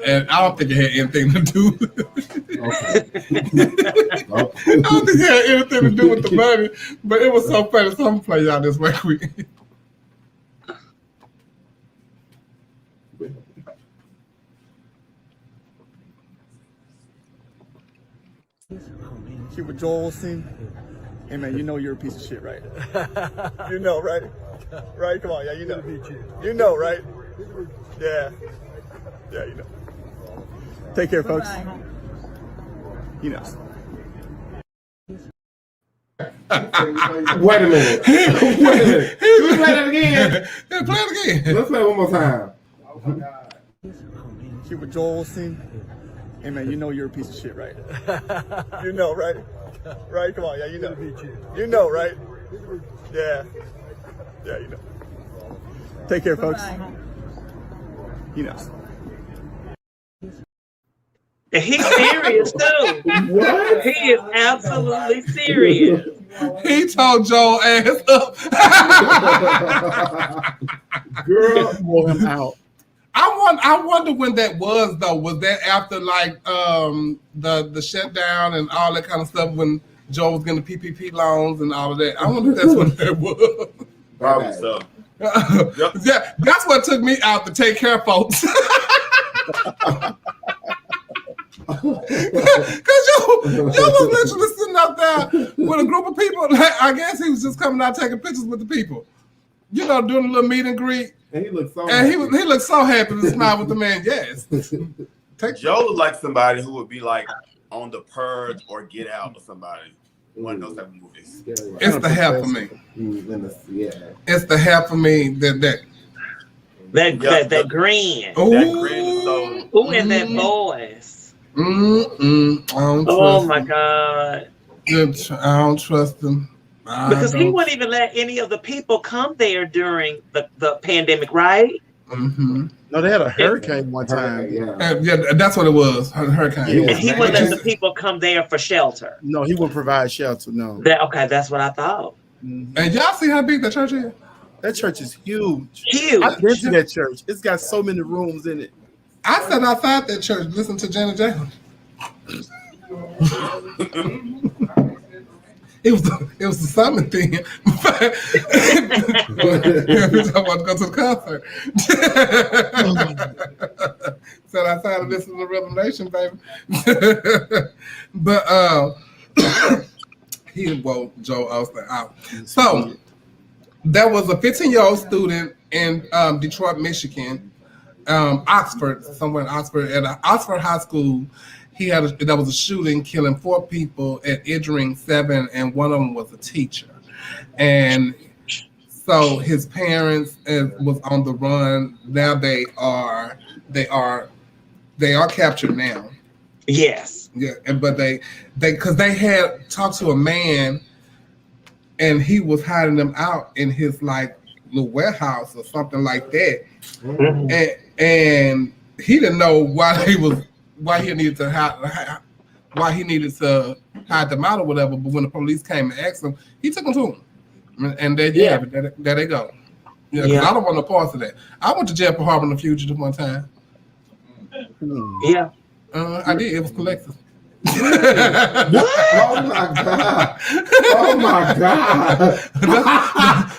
and I don't think it had anything to do with it. I don't think it had anything to do with the money, but it was so funny. So I'm going to play y'all this right quick. See what Joel seen? Hey man, you're a piece of shit, right? Right? Right? Come on, yeah, right? Yeah, Take care, folks. Wait a minute. Can we play that again? Yeah, play it again. Let's play it one more time. Oh my God. See what Joel seen? Hey man, you're a piece of shit, right? Right? Right? Come on, yeah, right? Yeah, Take care, folks. And he's serious too. What? He is absolutely serious. He told Joel ass up. Girl, blow him out. I wonder when that was though. Was that after like the shutdown and all that kind of stuff when Joe was getting the PPP loans and all of that? I wonder if that's when that was. Probably so. Yeah, that's what took me out to take care of folks. Cause you was literally sitting out there with a group of people. I guess he was just coming out taking pictures with the people. Doing a little meet and greet. And he looked so happy. He looked so happy to smile with the man. Yes. Joe looked like somebody who would be like on The Purge or Get Out or somebody. One of those type of movies. It's the hair for me. Yeah. It's the hair for me that grin. Ooh. That grin is so. Ooh, and that voice. Oh my God. I don't trust him. Because he wouldn't even let any of the people come there during the pandemic, right? Mm-hmm. No, they had a hurricane one time. Yeah, that's what it was. A hurricane. And he wouldn't let the people come there for shelter. No, he wouldn't provide shelter. No. That's what I thought. Mm-hmm. And y'all see how big that church is? That church is huge. Huge. I've been to that church. It's got so many rooms in it. I sat outside that church, listen to Janet Jackson. It was the summer thing. I want to go to the concert. Sat outside and listened to Rhythm Nation, baby. But he woke Joe Austin out. So there was a 15-year-old student in Detroit, Michigan, Oxford, somewhere in Oxford, at Oxford High School. There was a shooting killing 4 people and injuring 7, and one of them was a teacher. And So his parents was on the run. Now they are captured now. Yes. Yeah, but they because they had talked to a man, and he was hiding them out in his like little warehouse or something like that, and he didn't know why he needed to hide them out or whatever. But when the police came and asked him, he took them to him, and there they go. Yeah, because I don't want no parts of that. I went to jail for harboring a fugitive one time. Yeah. I did. It was collective. Oh my god! Oh my god!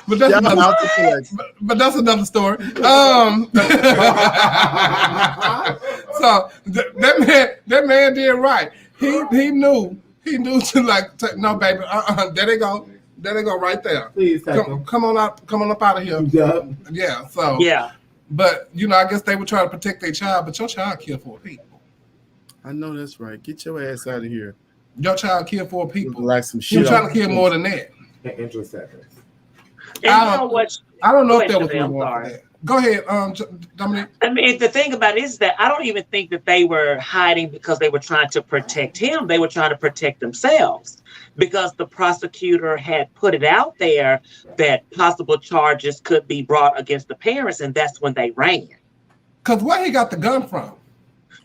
but that's another story. So that man did right. He knew to like no baby. There they go right there. Please come on up out of here. Yeah. So but I guess they were trying to protect their child, but your child killed 4 people. I know that's right. Get your ass out of here. Your child killed 4 people. Like some shit. You're trying to kill more than that. I don't know if there was more for that. Go ahead, Dominic. I mean, the thing about it is that I don't even think that they were hiding because they were trying to protect him. They were trying to protect themselves because the prosecutor had put it out there that possible charges could be brought against the parents, and that's when they ran. Because where he got the gun from?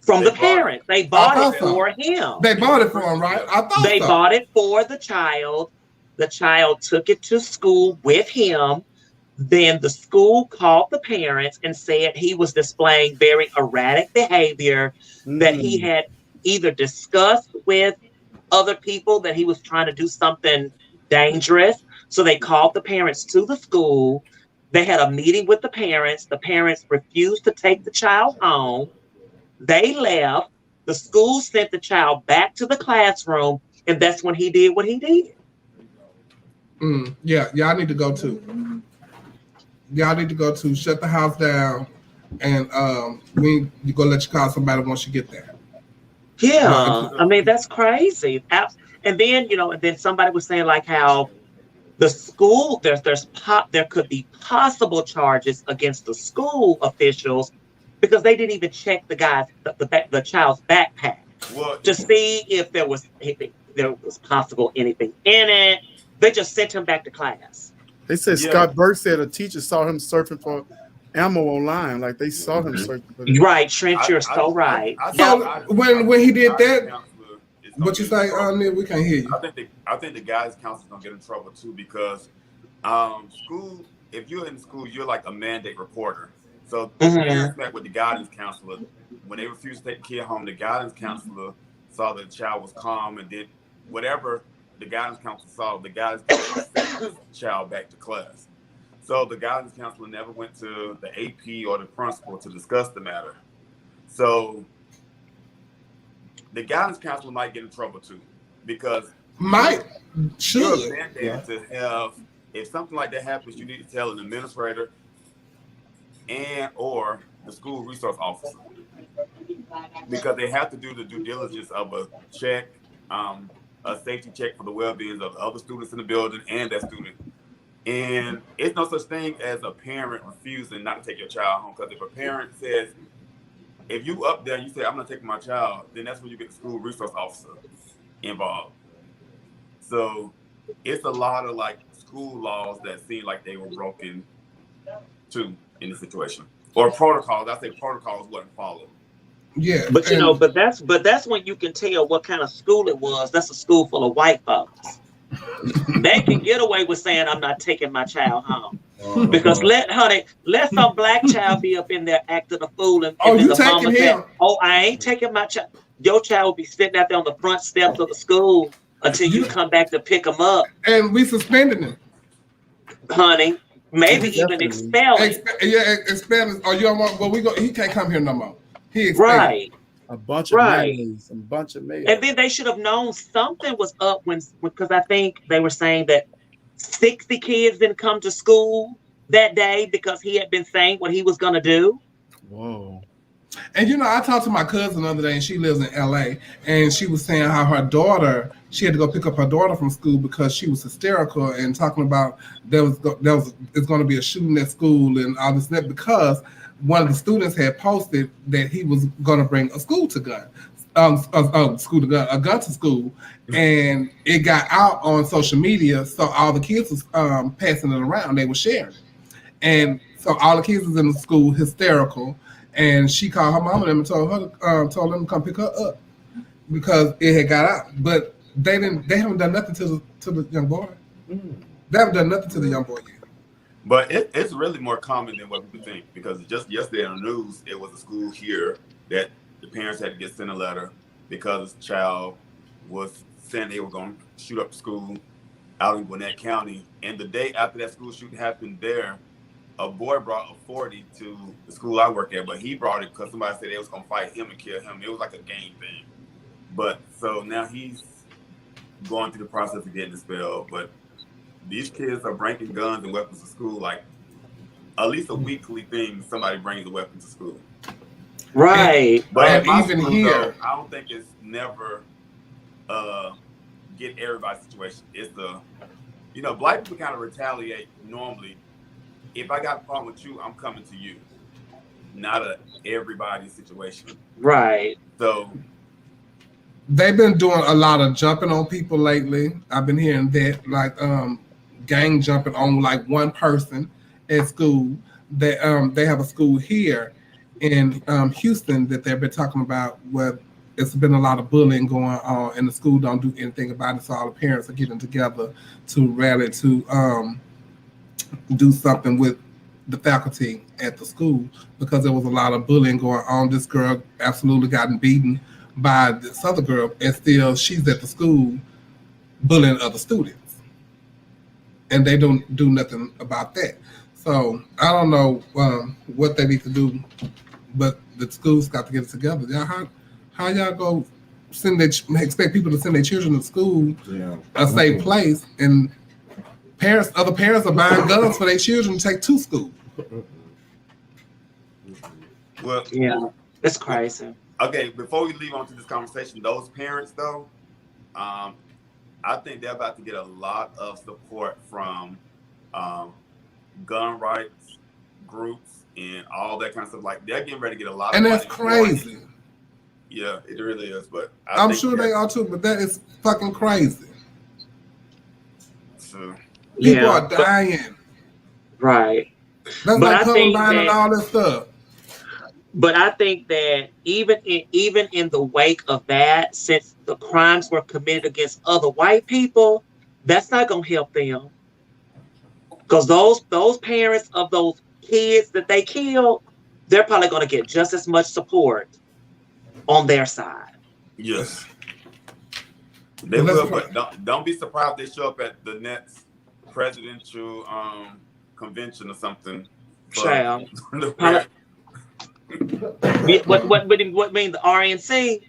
From the parents. They bought it for him. They bought it for him, right? I thought they bought it for the child. The child took it to school with him. Then the school called the parents and said he was displaying very erratic behavior, that he had either discussed with other people that he was trying to do something dangerous. So they called the parents to the school. They had a meeting with the parents. The parents refused to take the child home. They left. The school sent the child back to the classroom, and that's when he did what he did. Yeah, I need to go too. Y'all need to go to shut the house down, and you go let you call somebody once you get there. Yeah, I mean that's crazy. And then and then somebody was saying like how the school there could be possible charges against the school officials because they didn't even check the child's backpack to see if there was possible anything in it. They just sent him back to class. They said Scott Burke said a teacher saw him surfing for ammo online. Like they saw him surfing for that. Right, Trent, you're so right. When he did that, what you say, Neil? We can't hear you. I think the guidance counselor's gonna get in trouble too because school. If you're in school, you're like a mandate reporter. So the parents met with the guidance counselor. When they refused to take the kid home, the guidance counselor saw that the child was calm and did whatever the guidance counselor saw. The guidance counselor sent the child back to class. So the guidance counselor never went to the AP or the principal to discuss the matter. So the guidance counselor might get in trouble too, because you're mandated to have, if something like that happens, you need to tell an administrator and or the school resource officer, because they have to do the due diligence of a check, a safety check for the well-being of the other students in the building and that student. And it's no such thing as a parent refusing not to take your child home, because if a parent says, if you up there and you say, I'm going to take my child, then that's when you get the school resource officer involved. So it's a lot of like school laws that seem like they were broken too in the situation, or protocols. I say protocols wasn't followed. Yeah, but but that's when you can tell what kind of school it was. That's a school full of white folks. They can get away with saying, I'm not taking my child home. Because let some black child be up in there acting a fool and then the mama said, I ain't taking my child. Your child will be sitting out there on the front steps of the school until you come back to pick them up. And we suspended him. Honey, maybe even expelling. Expelling. Or you don't want, he can't come here no more. He expelled. Right. A bunch of mayonnaise. And then they should have known something was up because I think they were saying that 60 kids didn't come to school that day because he had been saying what he was going to do. Whoa. And I talked to my cousin the other day, and she lives in LA, and she was saying how her daughter she had to go pick up her daughter from school because she was hysterical and talking about it's going to be a shooting at school and all this and that, because one of the students had posted that he was going to bring a gun to school, and it got out on social media. So all the kids was passing it around. They were sharing it, and so all the kids was in the school hysterical. And she called her mom and them and told them to come pick her up because it had got out. But they haven't done nothing to the young boy. They haven't done nothing to the young boy yet. But it's really more common than what people think, because just yesterday on the news, it was a school here that the parents had to get sent a letter because the child was saying they were going to shoot up the school out in Gwinnett County. And the day after that school shooting happened there, a boy brought a 40 to the school I work at, but he brought it because somebody said they was going to fight him and kill him. It was like a gang thing. But so now he's going through the process of getting expelled. But these kids are bringing guns and weapons to school, like at least a weekly thing. Somebody brings a weapon to school. Right. But even school, here, though, I don't think it's never get everybody's situation. It's black people kind of retaliate normally. If I got a problem with you, I'm coming to you. Not a everybody situation. Right. So they've been doing a lot of jumping on people lately. I've been hearing that, like gang jumping on like one person at school. They have a school here in Houston that they've been talking about where it's been a lot of bullying going on, and the school don't do anything about it. So all the parents are getting together to rally to do something with the faculty at the school, because there was a lot of bullying going on. This girl absolutely gotten beaten by this other girl, and still she's at the school bullying other students, and they don't do nothing about that. So I don't know what they need to do, but the schools got to get it together. Y'all, how y'all go expect people to send their children to school, a safe place, and other parents are buying guns for their children to take to school? Well, yeah, that's crazy. Okay, before we leave on to this conversation, those parents though, I think they're about to get a lot of support from gun rights groups and all that kind of stuff. Like they're getting ready to get a lot of and money. that's crazy. Yeah, it really is. But I'm sure they are too, but that is fucking crazy. So, people are dying. Right. That's like Columbine and all this stuff. But I think that even in the wake of that, since the crimes were committed against other white people, that's not going to help them. Because those parents of those kids that they killed, they're probably going to get just as much support on their side. Yes. They will, but don't be surprised if they show up at the next presidential convention or something. Child. What mean the RNC?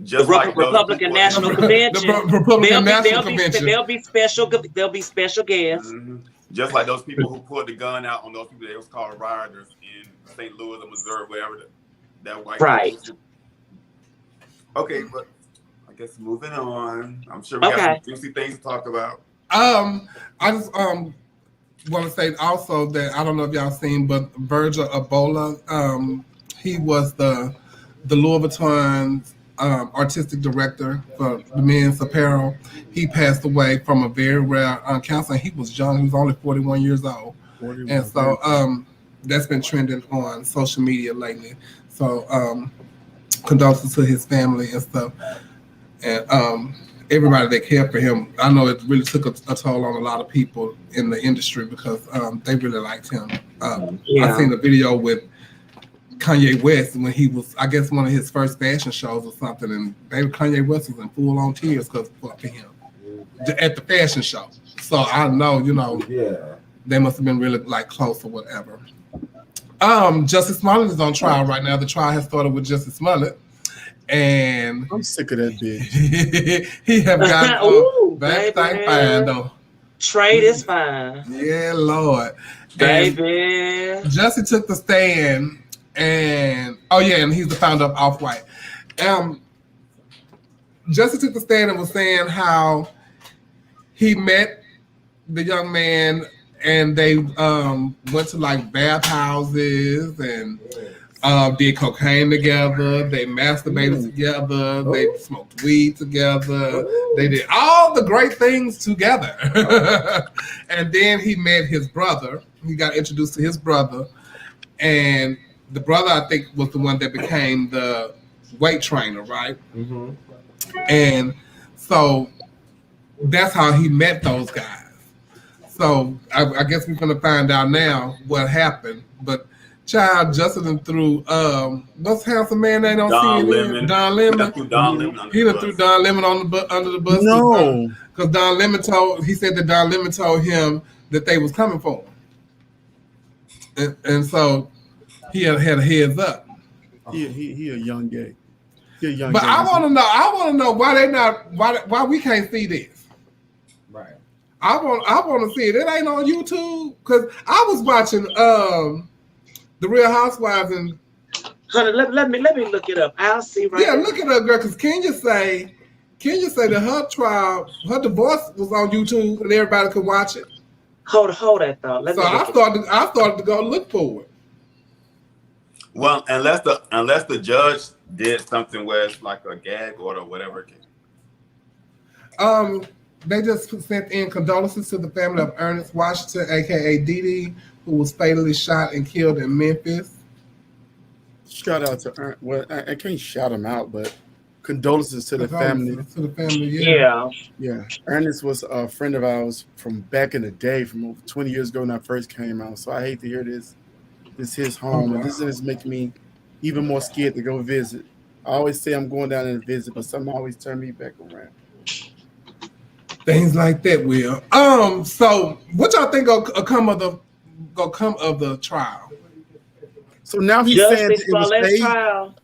Just the like Republican National Convention. The Republican National Convention. There'll be special guests. Mm-hmm. Just like those people who pulled the gun out on those people that was called rioters in St. Louis or Missouri, wherever that white. Right. Okay, but I guess moving on. I'm sure we got some juicy things to talk about. I just want to say also that I don't know if y'all seen, but Virgil Abloh, he was the Louis Vuitton's artistic director for the men's apparel. He passed away from a very rare cancer. He was young. He was only 41 years old. And so that's been trending on social media lately. So condolences to his family and stuff. And everybody that cared for him. I know it really took a toll on a lot of people in the industry because they really liked him. I seen a video with Kanye West when he was, I guess, one of his first fashion shows or something, and Kanye West was in full-on tears because of him at the fashion show. So I know, they must have been really like close or whatever. Justice Smollett is on trial right now. The trial has started with Justice Smollett. And I'm sick of that bitch. he have got that thing fine though. Trade is fine. Yeah, Lord. Baby. Jussie took the stand, and and he's the founder of Off-White. Justin took the stand and was saying how he met the young man and they went to like bathhouses and did cocaine together. They masturbated together. They smoked weed together. They did all the great things together. And then he met his brother. He got introduced to his brother. And the brother, I think, was the one that became the weight trainer, right? Mm-hmm. And so that's how he met those guys. So I guess we're going to find out now what happened. But child, Justin threw, what's the handsome man name on CNN? Don Lemon. He done threw Don Lemon under the bus. No. Because he said that Don Lemon told him that they was coming for him. And so he had a heads up. He a young gay. But I want to know why we can't see this. Right. I want to see it. It ain't on YouTube because I was watching The Real Housewives and. Honey, let me look it up. I'll see right. Yeah, look it up, girl. Because Kenya say that her trial, her divorce was on YouTube and everybody could watch it. Hold that thought. I started to go look for it. Well, unless the judge did something where it's like a gag order or whatever. They just sent in condolences to the family of Ernest Washington, aka Dee Dee, who was fatally shot and killed in Memphis. Shout out to Ernest. Well, I can't shout him out, but condolences to the family. To the family, yeah. Ernest was a friend of ours from back in the day, from over 20 years ago when I first came out. So I hate to hear this. This is his home, and this is making me even more scared to go visit. I always say I'm going down there to visit, but something always turn me back around. Things like that, Will. So what y'all think gonna come of the trial? So now he's saying it was staged. Trial.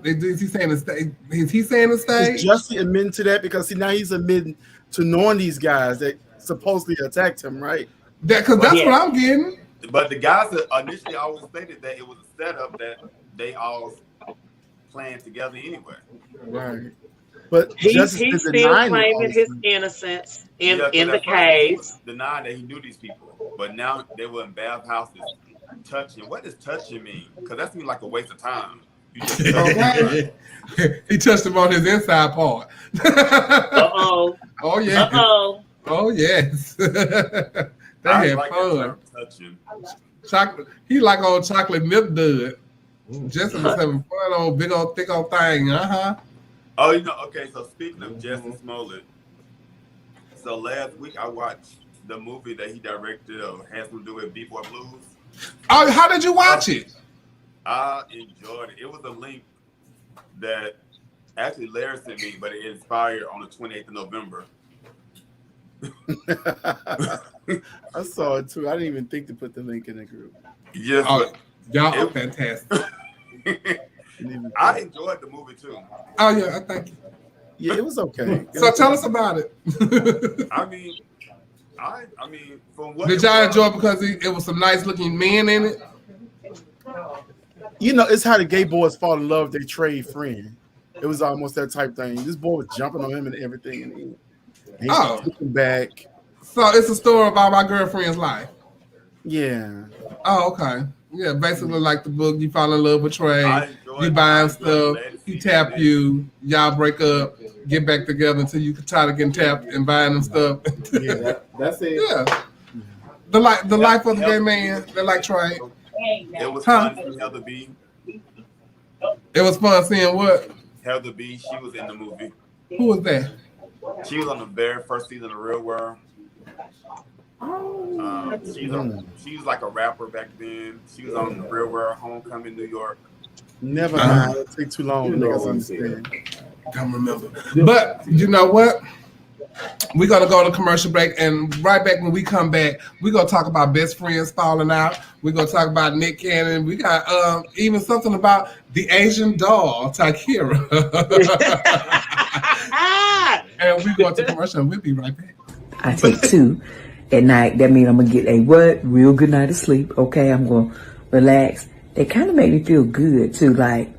Is he saying it's staged? Is he saying it's staged? Is Justin admitting to that? Because now he's admitting to knowing these guys that supposedly attacked him, right? Because that's what I'm getting. But the guys that initially always stated that it was a setup that they all planned together anyway. Right. But he's still claiming his innocence in the case. Denying that he knew these people. But now they were in bathhouses touching. What does touching mean? Because that seems like a waste of time. You just he touched him on his inside part. Uh-oh. Oh, yeah. Uh-oh. Oh, yes. They had fun. Chocolate. He like old chocolate milk dud. Justin was having fun on big old thick old thing. Oh, okay. So speaking of Justin Smollett, so last week I watched the movie that he directed or has to do with B-Boy Blues. Oh, how did you watch it? I enjoyed it. It was a link that actually Larry sent me, but it expired on the 28th of November. I saw it too. I didn't even think to put the link in the group. Yes, y'all are fantastic. I enjoyed the movie too. Oh yeah, I thank you. Yeah, it was okay. So tell us about it. I mean, from what did y'all enjoy it because it was some nice looking men in it? It's how the gay boys fall in love. They trade friend. It was almost that type thing. This boy was jumping on him and everything, and he took him back. So it's a story about my girlfriend's life. Yeah. Oh, okay. Yeah, basically like the book. You fall in love with Trey. You buy him stuff. He tap you. Y'all break up. Get back together until you can tired of getting tapped and buying them stuff. Yeah, that's it. Yeah. The life of the gay man. They're like Trey. It was fun seeing Heather B. It was fun seeing what? Heather B. She was in the movie. Who was that? She was on the very first season of Real World. She was like a rapper back then. She was on the Real World Homecoming, New York. Never mind. It'll take too long. Niggas understand. Don't remember. But you know what? We're gonna go to commercial break, and right back when we come back, we're gonna talk about best friends falling out. We're gonna talk about Nick Cannon. We got even something about the Asian doll, Takira. And we're going to commercial, and we'll be right back. I take 2 at night. That means I'm gonna get a real good night of sleep. Okay, I'm gonna relax. They kind of make me feel good too, like,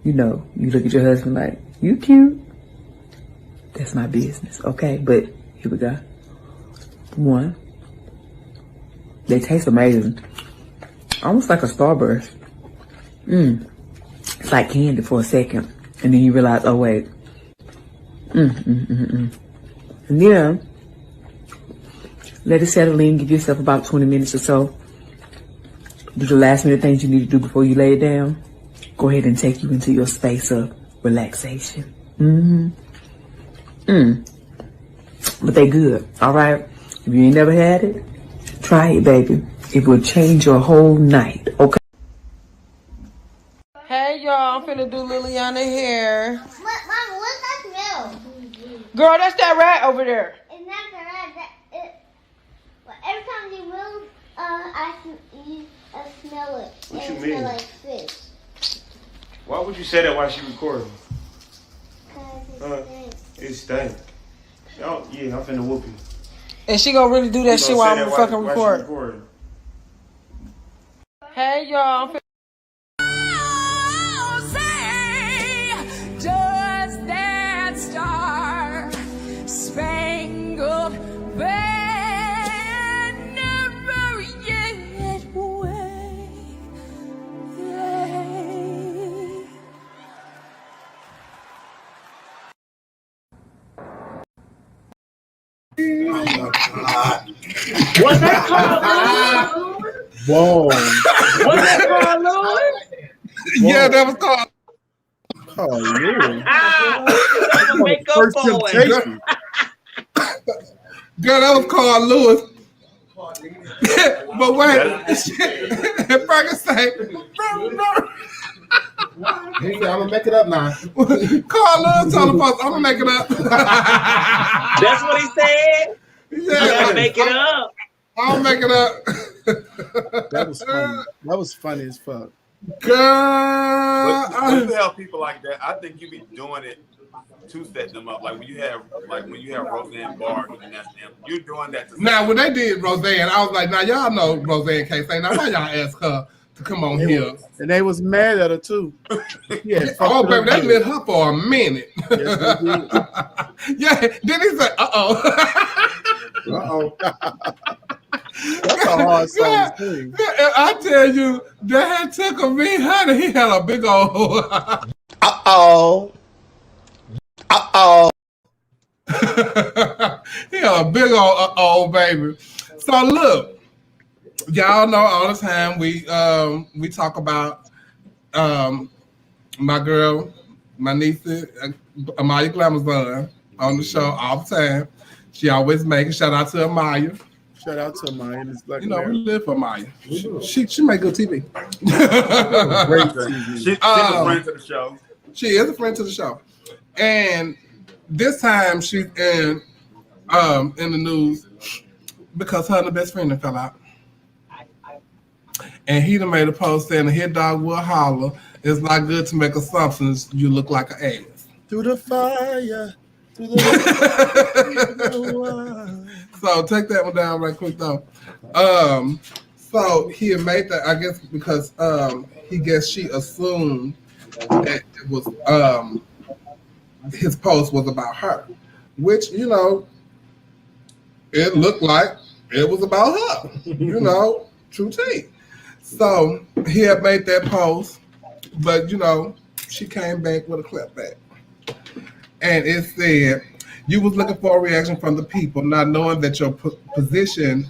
you know, you look at your husband like, you cute. That's my business, okay? But here we go. One, they taste amazing. Almost like a Starburst. It's like candy for a second. And then you realize, oh wait. And then, let it settle in, give yourself about 20 minutes or so. Do the last minute things you need to do before you lay it down. Go ahead and take you into your space of relaxation. But they good, all right? If you ain't never had it, try it, baby. It will change your whole night, okay? Hey, y'all, I'm finna do Liliana hair. Mom, what's that smell? Girl, that's that rat over there. It's not the rat. Every time you move, I smell it. What and you it mean? Smell like fish. Why would you say that while she recording? Cause It stank. Oh, yeah, I'm finna whoop you. And she gonna really do that shit while I'm fucking recording. recording. Hey, y'all, I'm finna. Does that star spangled banner yet wave? Was that called Lord? Whoa. Was that called Lord? Yeah, that was called. Oh, Lord. That was makeup First boy. temptation. Girl, that was called Lewis. But wait, Fergus say, He said, I'm gonna make it up now. call Lewis, tell the folks, I'm gonna make it up. That's what he said. Yeah, You gotta make it up. I'll make it up. That was funny. That was funny as fuck. Girl, When you have people like that, I think you be doing it to set them up. Like when you have Roseanne Barr and that's them, you're doing that to now when they did Roseanne, I was like, now y'all know Roseanne can't say. Now why y'all ask her to come on here? And they was mad at her too. Yeah. Oh baby, they lit her for a minute. Yes, they did. Yeah, then he said, That's a hard song to sing. I tell you, that took a me, honey. He had a big old. He had a big old baby. So look, y'all know all the time we talk about my girl, my niece, Amaya Glamazon on the show all the time. She always makes shout out to Amaya. Shout out to Maya. You know, we live for Maya. She make good TV. Great TV. She's a friend to the show. She is a friend to the show. And this time she's in the news because her and the best friend fell out. And he done made a post saying the hit dog will holler. It's not good to make assumptions. You look like an ass. Through the fire. So take that one down right quick though. So he had made that, I guess, because she assumed that it was his post was about her, which, you know, it looked like it was about her, you know, true tea. So he had made that post, but, you know, she came back with a clip back. And it said, you was looking for a reaction from the people, not knowing that your position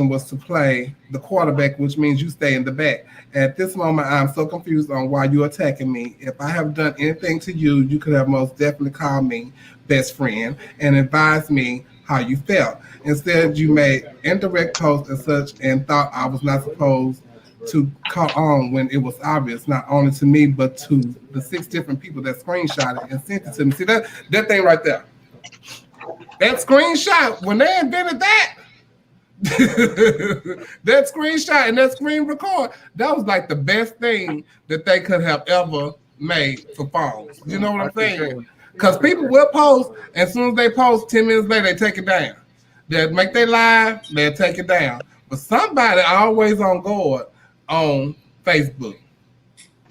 was to play the quarterback, which means you stay in the back. At this moment, I'm so confused on why you're attacking me. If I have done anything to you, you could have most definitely called me best friend and advised me how you felt. Instead, you made indirect posts and such and thought I was not supposed to call on when it was obvious, not only to me, but to the 6 different people that screenshot it and sent it to me. See that thing right there? That screenshot, when they invented that, that screenshot and that screen record, that was like the best thing that they could have ever made for phones. You know what I'm saying? Because people will post, and as soon as they post, 10 minutes later, they take it down. They'll make their live, they'll take it down. But somebody always on guard on Facebook,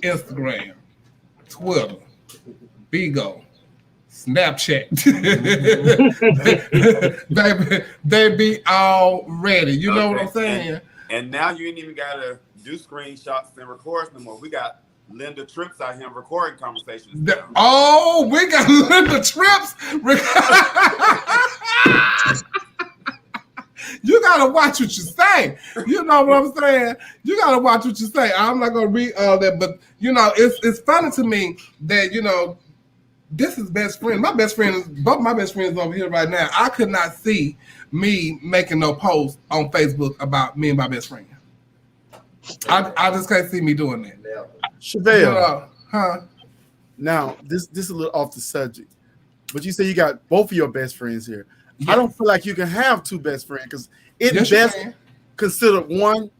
Instagram, Twitter, Bigo, Snapchat. they be all ready. You know what I'm saying? And now you ain't even gotta do screenshots and records no more. We got Linda Trips out here recording conversations. We got Linda Trips. You gotta watch what you say. You know what I'm saying? You gotta watch what you say. I'm not gonna read all that, but you know, it's funny to me that this is best friend. My best friend, both my best friends over here right now. I could not see me making no post on Facebook about me and my best friend. I just can't see me doing that. Chevelle, Now this is a little off the subject, but you say you got both of your best friends here. Yeah. I don't feel like you can have two best friends because it's best considered one.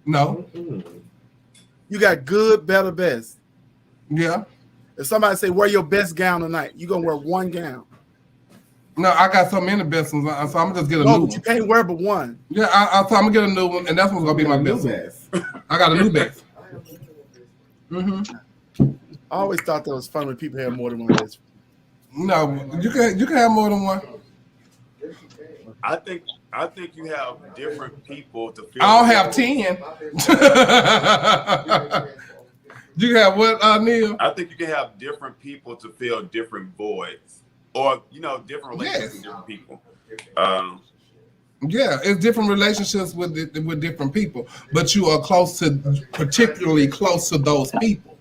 No, you got good, better, best. Yeah. If somebody say wear your best gown tonight, you gonna wear one gown. No, I got so many best ones, so I'm gonna just get a new one. You can't wear but one. Yeah, so I'm gonna get a new one, and that's what's gonna be my best one. I got a new best. I always thought that was fun when people had more than one best friend. No, you can have more than one. I think you have different people to feel. I'll have 10. You have what, Neil? I think you can have different people to fill different voids, or different relationships with different people. Yeah, it's different relationships with different people, but you are particularly close to those people.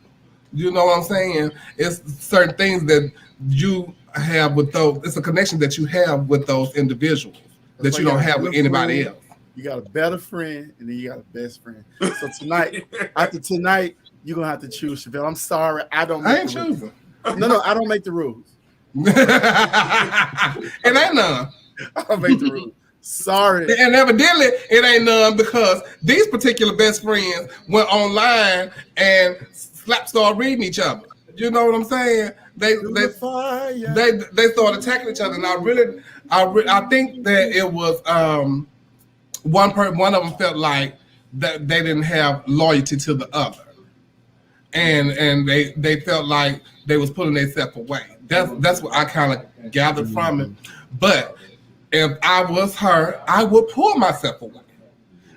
You know what I'm saying? It's certain things that you have with those. It's a connection that you have with those individuals that you don't have with anybody else. You got a better friend, and then you got a best friend. So after tonight, you're gonna have to choose, Chevelle. I'm sorry, I ain't choosing. No, I don't make the rules. It ain't none. I don't make the rules. Sorry. And evidently, it ain't none because these particular best friends went online and started reading each other. You know what I'm saying? They started attacking each other, and I think that it was one of them felt like that they didn't have loyalty to the other, and they felt like they was putting themselves away. That's what I kind of gathered from it. But if I was her, I would pull myself away.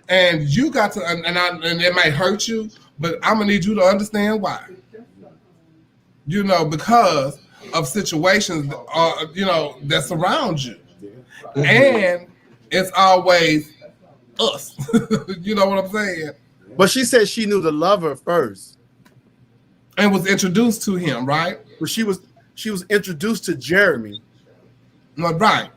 And you got to, and it might hurt you, but I'm gonna need you to understand why. Because of situations, that surround you, and it's always us. You know what I'm saying? But she said she knew the lover first, and was introduced to him, right? Well, she was introduced to Jeremy, right?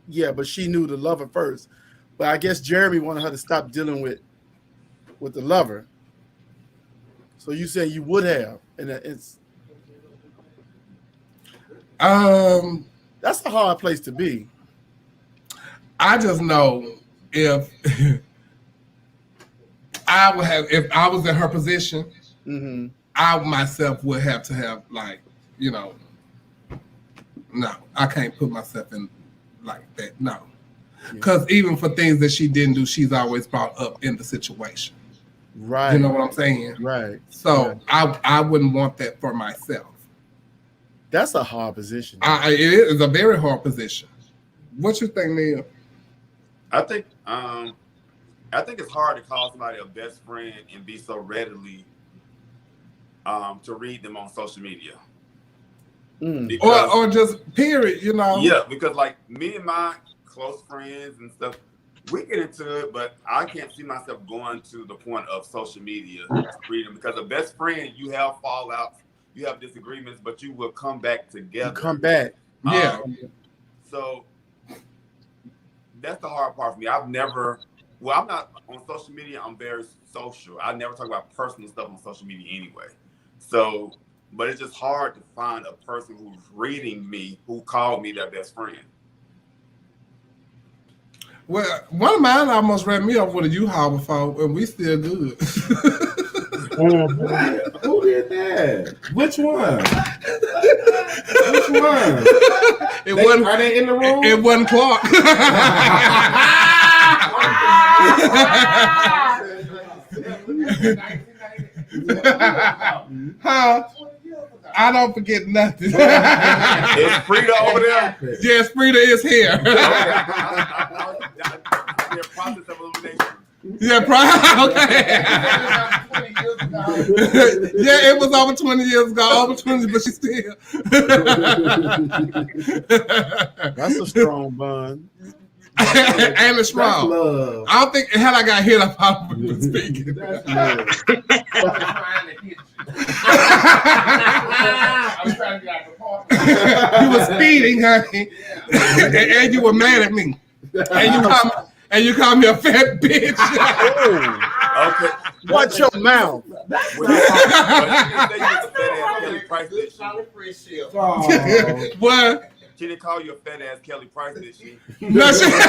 Yeah, but she knew the lover first. But I guess Jeremy wanted her to stop dealing with the lover. So you said you would have, and it's that's a hard place to be. I just know if I was in her position, I myself would have to have no, I can't put myself in like that. No, because even for things that she didn't do, she's always brought up in the situation. Right. You know what I'm saying? Right. So I wouldn't want that for myself. That's a hard position. It is a very hard position. What you think, Neil? I think it's hard to call somebody a best friend and be so readily to read them on social media. Because, or just period, Yeah, because like me and my close friends and stuff, we get into it, but I can't see myself going to the point of social media to read them, because a best friend, you have fallouts, you have disagreements, but you will come back together. You come back. Yeah. So that's the hard part for me. I'm not on social media. I'm very social. I never talk about personal stuff on social media anyway. So, but it's just hard to find a person who's reading me, who called me their best friend. Well, one of mine almost ran me off with a U-Haul before, and we still good. Who did that? Which one? Which one? Are they in the room? It wasn't Clark. Huh? I don't forget nothing. Is Frida over there? Yes, Frida is here. Process of elimination. Yeah, okay. Yeah, it was over 20 years ago. Over 20, but she still. That's a strong bun. And it's strong. I don't think had I got hit, I probably would be speaking. You were speeding, honey, and you were mad at me, and you call me a fat bitch. Okay. Watch your mouth. What? She didn't call you a fat ass Kelly Price, did she? No, she didn't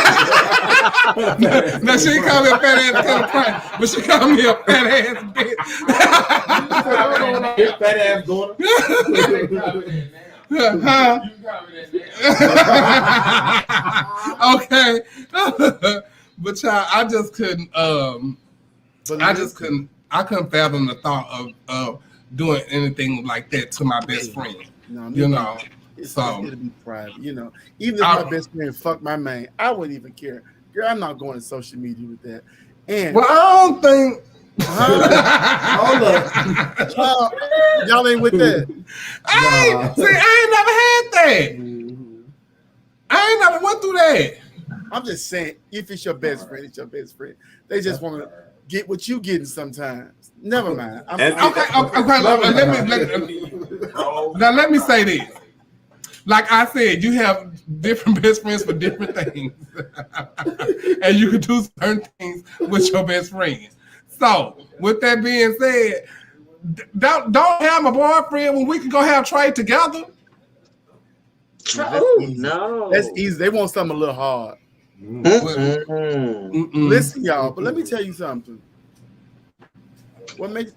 call me a fat ass Kelly Price, but she called me a fat ass bitch. Fat ass daughter. Huh? Okay. But y'all, I just couldn't I couldn't fathom the thought of doing anything like that to my best friend. No, you know. So it'll be private, you know. Even if my best friend fucked my man, I wouldn't even care. Girl, I'm not going to social media with that. And well, I don't think hold up. Y'all ain't with that. I ain't never had that. I ain't never went through that. I'm just saying, if it's your best friend, it's your best friend. They just want to get what you getting sometimes. Never mind. Let me say this. Like I said, you have different best friends for different things. And you can do certain things with your best friend. So, with that being said, don't have my boyfriend when we can go have trade together. No. That's easy. They want something a little hard. Listen, y'all, but let me tell you something.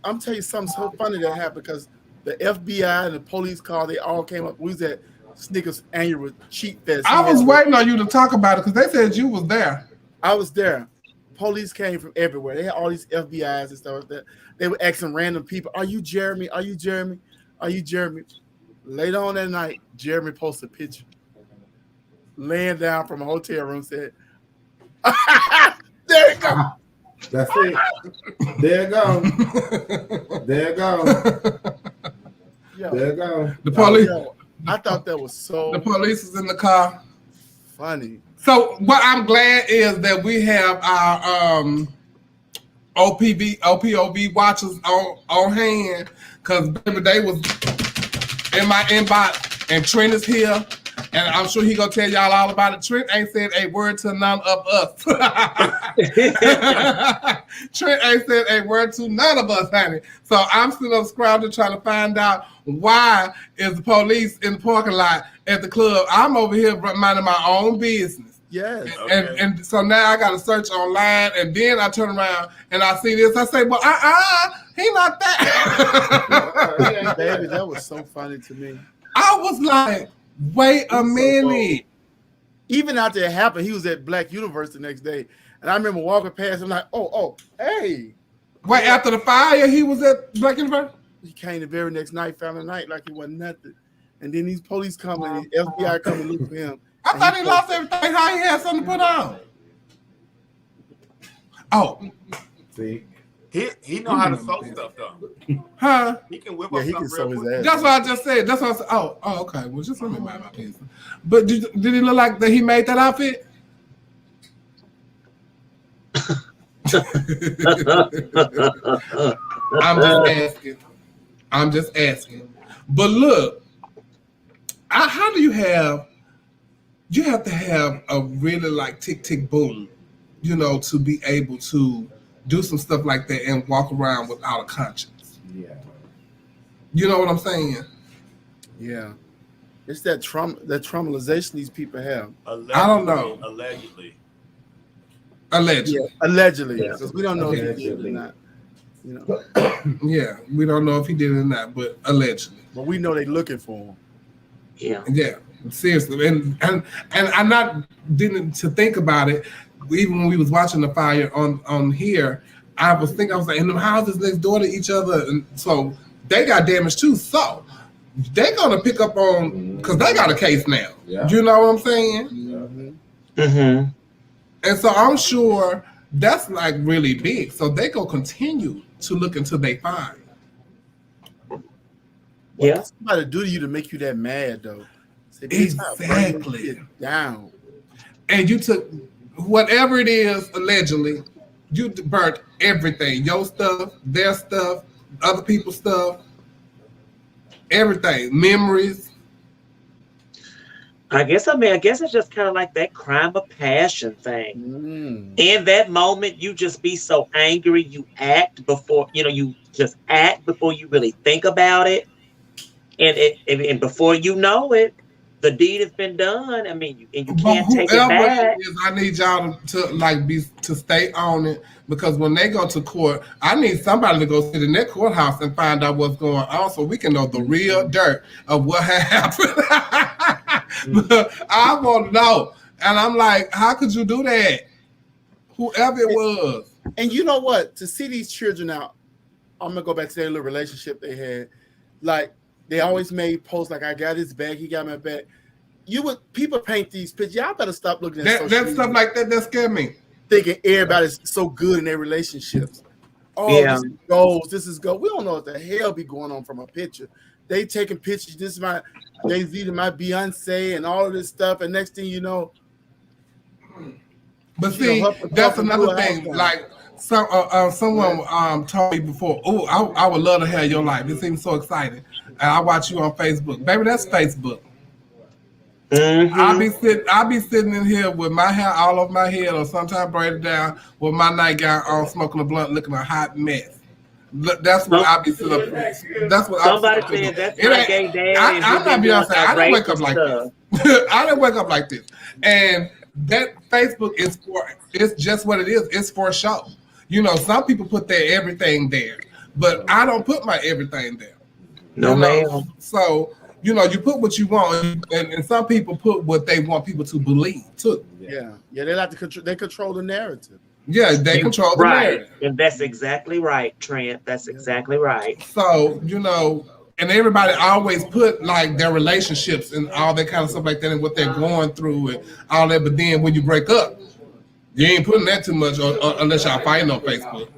I'm telling you something so funny that happened because the FBI and the police car, they all came up. We was at Snickers annual cheat fest. I was waiting on you to talk about it because they said you was there. I was there. Police came from everywhere. They had all these FBIs and stuff like that. They were asking random people, "Are you Jeremy? Are you Jeremy? Are you Jeremy?" Later on that night, Jeremy posted a picture laying down from a hotel room. Said, "There you go." That's it. There you go. There you go. There you go. The police. I thought that was so. The police is in the car. Funny. So what I'm glad is that we have our OPOV watchers on hand because baby, they was in my inbox and Trent is here. And I'm sure he gonna tell y'all all about it. Trent ain't said a word to none of us. Trent ain't said a word to none of us, honey. So I'm still up scrounging trying to find out why is the police in the parking lot at the club. I'm over here minding my own business. Yes. And so now I got to search online, and then I turn around and I see this. I say, well, he not that. Baby, that was so funny to me. I was like, wait a minute. Even after it happened, he was at Black Universe the next day. And I remember walking past him like, oh, hey. Wait, after the fire, he was at Black Universe? He came the very next night, found the night like it wasn't nothing. And then these police come and the FBI come and look for him. I thought he lost everything. How he had something to put on? Oh. See? He know how to sew stuff though. Huh? He can whip up he can sew his ass. That's what I just said. That's what I said. Oh, okay. Well, just let me buy my pizza. But did he look like that he made that outfit? I'm just asking. But look, how do you have to have a really like tick tick boom, to be able to do some stuff like that and walk around without a conscience. Yeah. You know what I'm saying? Yeah. It's that traumatization these people have. Allegedly, I don't know. Allegedly. Yeah, allegedly. Because we don't know if he did or not. Yeah, we don't know if he did or not, but allegedly. But we know they're looking for him. Yeah. Yeah. Seriously. And I'm not didn't to think about it. Even when we was watching the fire on here, I was like, and the houses next door to each other, and so they got damaged too. So they're gonna pick up on because they got a case now. Yeah. You know what I'm saying? Mm-hmm. And so I'm sure that's like really big. So they gonna continue to look until they find. Yeah. What's somebody do to you to make you that mad though? Say, Exactly. Down. And you took whatever it is, allegedly, you burnt everything. Your stuff, their stuff, other people's stuff, everything. Memories. I guess it's just kind of like that crime of passion thing. In that moment, you just be so angry, you act before, you just act before you really think about it. And before you know it, the deed has been done. I mean, you can't take it back. I need y'all to stay on it, because when they go to court, I need somebody to go sit in that courthouse and find out what's going on, so we can know the real dirt of what happened. I want to know, and I'm like, how could you do that? Whoever it was. And you know what? To see these children out, I'm gonna go back to their little relationship they had. Like, they always made posts like, I got his back, he got my back. People paint these pictures. Y'all better stop looking at that stuff like that. That scared me. Thinking everybody's so good in their relationships. Oh, yeah. This is gold. We don't know what the hell be going on from a picture. They taking pictures. This is my Jay-Z to my Beyonce and all of this stuff. And next thing you know, but see, that's another thing. Like someone told me before, oh, I would love to have your life. It seems so exciting. And I watch you on Facebook. Baby, that's Facebook. Mm-hmm. I'll be sitting in here with my hair all over my head, or sometimes braided down with my nightgown on, smoking a blunt, looking a hot mess. That's what I'll be sitting up. That's what somebody said. That's my gay dad. I'm not Beyonce. I didn't wake up like this. I didn't wake up like this. And that Facebook it's just what it is. It's for show. Some people put their everything there, but I don't put my everything there. No, ma'am. So, you put what you want, and some people put what they want people to believe too. Yeah. They like to control. They control the narrative. Yeah, they control the narrative. And that's exactly right, Trent. That's exactly right. So, and everybody always put like their relationships and all that kind of stuff like that, and what they're going through and all that. But then when you break up, you ain't putting that too much, unless y'all fighting on Facebook.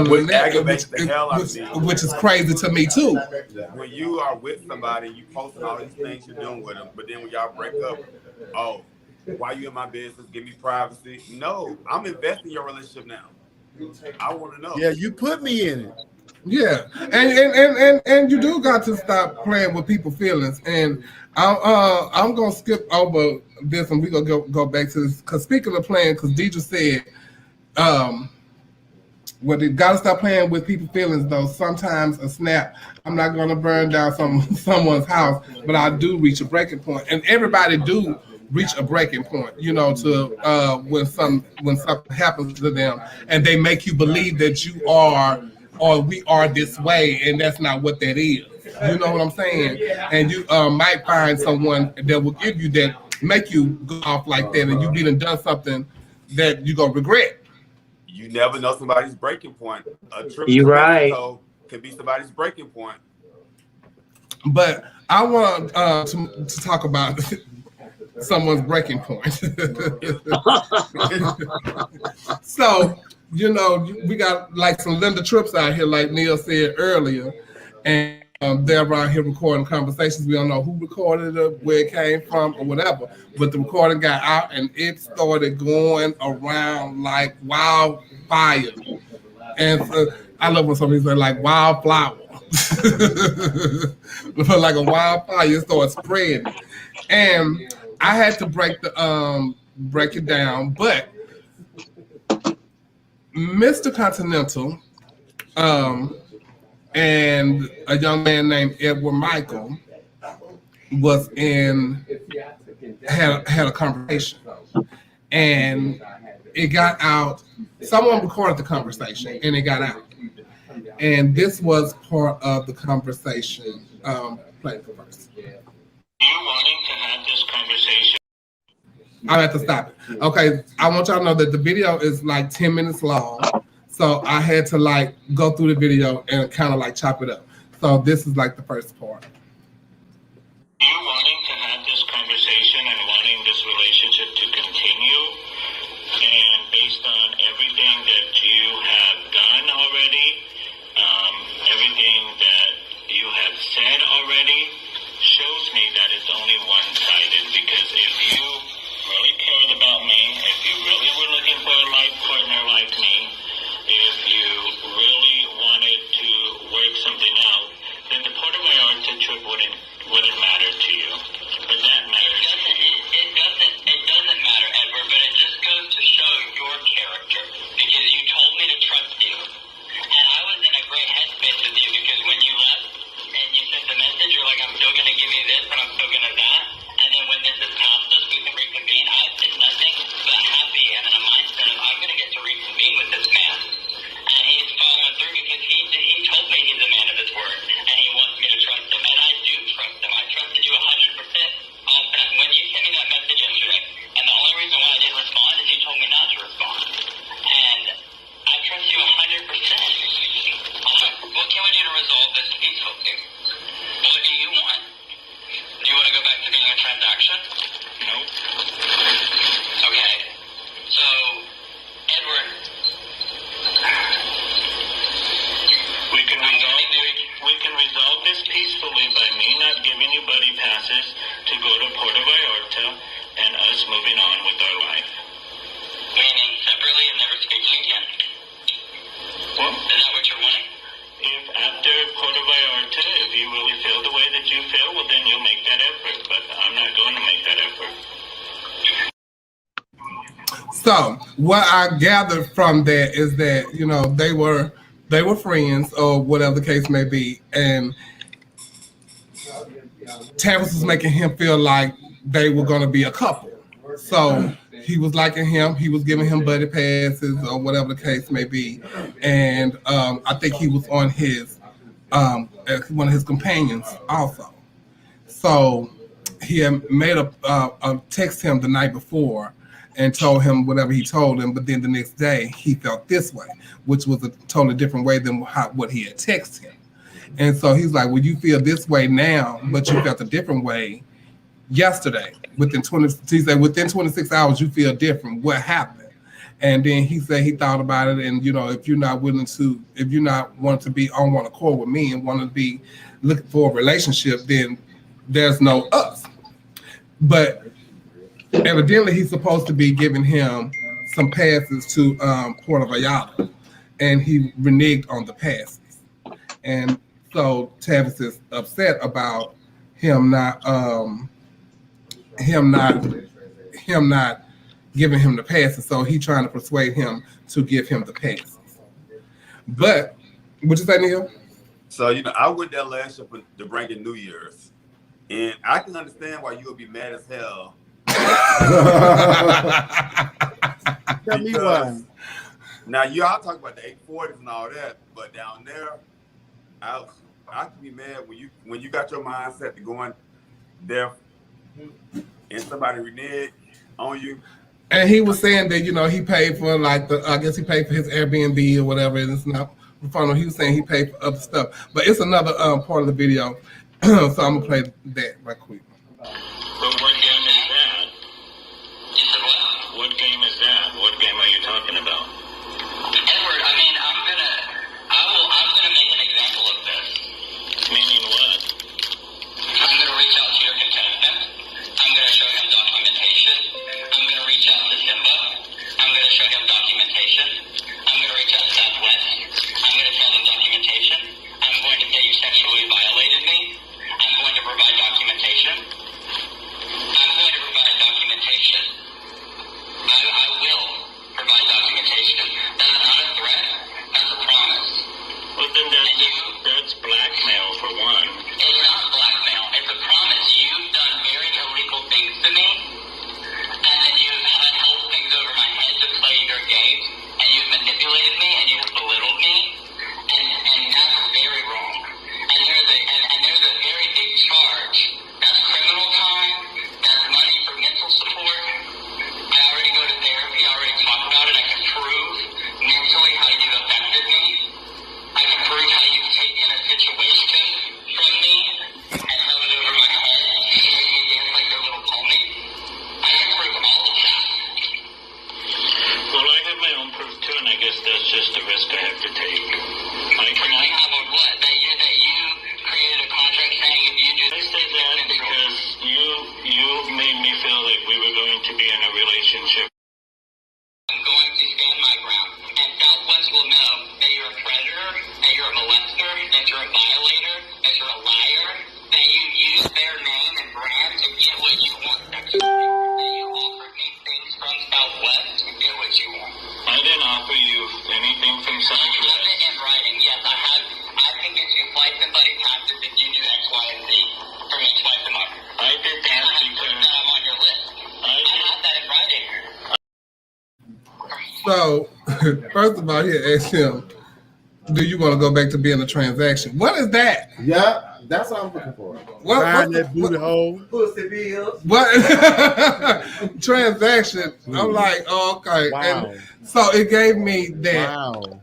Which aggravates the hell out of me. Which is crazy to me too. When you are with somebody, you posting all these things you're doing with them, but then when y'all break up, oh, why you in my business? Give me privacy. No, I'm investing in your relationship now. I want to know. Yeah, you put me in it. Yeah, and you do got to stop playing with people's feelings. And I'm gonna skip over this, and we're gonna go back to this. Because speaking of playing, because Deidre said, well, they gotta stop playing with people's feelings. Though sometimes a snap, I'm not gonna burn down someone's house, but I do reach a breaking point, and everybody do reach a breaking point, to when something happens to them, and they make you believe that you are or we are this way, and that's not what that is. You know what I'm saying? And you might find someone that will give you that, make you go off like that, and you done something that you're gonna regret. You never know somebody's breaking point. A trip You're right. Could be somebody's breaking point. But I want to talk about someone's breaking point. So, we got like some Linda Trips out here, like Neil said earlier, and they're around here recording conversations. We don't know who recorded it, where it came from, or whatever, but the recording got out and it started going around like wildfire. And I love when somebody says like wildflower. Like a wildfire, it started spreading. And I had to break it down, but Mr. Continental and a young man named Edward Michael had a conversation, and it got out. Someone recorded the conversation, and it got out. And this was part of the conversation. Play it first. You wanting to have this conversation? I have to stop it. Okay, I want y'all to know that the video is like 10 minutes long. So I had to like go through the video and kind of like chop it up. So this is like the first part. You wanting to have this conversation and wanting this relationship to continue, and based on everything that you have done already, everything that you have said already, shows me that it's only one-sided. Because if you really cared about me, if you really were looking for a life partner like me, if you really wanted to work something out, then the Puerto Vallarta trip wouldn't matter to you. But that matters to you. It doesn't matter, Edward, but it just goes to show your character. Because you told me to trust you. And I was in a great headspace with you, because when you left and you sent the message, you're like, I'm still going to give you this, but I'm still going to that. And then when this is past us, we can reconvene. I did nothing but happy and in a mindset of, I'm going to get to reconvene with this man. And he's following through because he told me he's a man of his word. And he wants me to trust him. And I do trust him. I trusted you 100%. When you sent me that message yesterday, and the only reason why I didn't respond is you told me not to respond. And I trust you 100%. What can we do to resolve this peacefully? What do you want? Do you want to go back to being a transaction? No. Okay. So, Edward, we can resolve this peacefully by me not giving you buddy passes to go to Puerto Vallarta and us moving on with our life. Meaning separately and never speaking again. Well, is that what you're wanting? If after Puerto Vallarta, if you really feel the way that you feel, well then you'll make that effort. But I'm not going to make that effort. So what I gathered from that is that, you know, they were friends or whatever the case may be, and Tavis was making him feel like they were going to be a couple. So he was liking him. He was giving him buddy passes or whatever the case may be. And I think he was on his one of his companions also. So he had made a text him the night before and told him whatever he told him. But then the next day he felt this way, which was a totally different way than what he had texted him. And so he's like, well, you feel this way now, but you felt a different way yesterday. Within 26 hours, you feel different. What happened? And then he said he thought about it. And, you know, if you're not wanting to be on one accord with me and want to be looking for a relationship, then there's no us. But evidently he's supposed to be giving him some passes to Puerto Vallarta, and he reneged on the passes. And so Tavis is upset about him not giving him the passes. So he's trying to persuade him to give him the passes. But what you say, Neil? So, you know, I went there last year to bring in New Year's, and I can understand why you would be mad as hell. Tell me why. Now, y'all talk about the 840s and all that, but down there, I can be mad when you got your mindset to going there and somebody reneged on you. And he was saying that, you know, he paid for I guess he paid for his Airbnb or whatever. And it's not fun. He was saying he paid for other stuff. But it's another part of the video. So I'm going to play that right quick. But what game is that? You said what? What game is that? What game are you talking about? Edward, I mean, I'm gonna make an example of this. Meaning what? I'm gonna reach out to your contestant. I'm gonna show him documentation. I'm gonna reach out to Simba. I'm gonna show him documentation. I'm gonna reach out to Southwest. I'm gonna tell them documentation. I'm going to say you sexually violated me. I'm going to provide documentation. I'm going to provide documentation. I will provide documentation. That's not a threat. That's a promise. Well, then that's blackmail for one. It's not blackmail. It's a promise. You've done very illegal things to me, and then you've held things over my head to play your game, and you've manipulated me, and you've belittled me, and that's very wrong. And there's a very big charge. That's criminal time. That's money for mental support. I already go to therapy. I already talk about it. I can prove mentally how to do a that you use their name and brand to get what you want sexually. That you offered me things from Southwest to get what you want. I didn't offer you anything from Southwest. I have it in writing. Yes, I have. I can get you flights and buddy passes if you do X, Y, and Z for me twice a month. I did that because I'm on your list. I have that in writing. So, first of all, here, ask him, do you want to go back to being a transaction? What is that? Yeah, that's what I'm looking for. Find that booty hole. Pussy bills. What? Transaction. I'm like, oh, okay. Wow. And so it gave me that,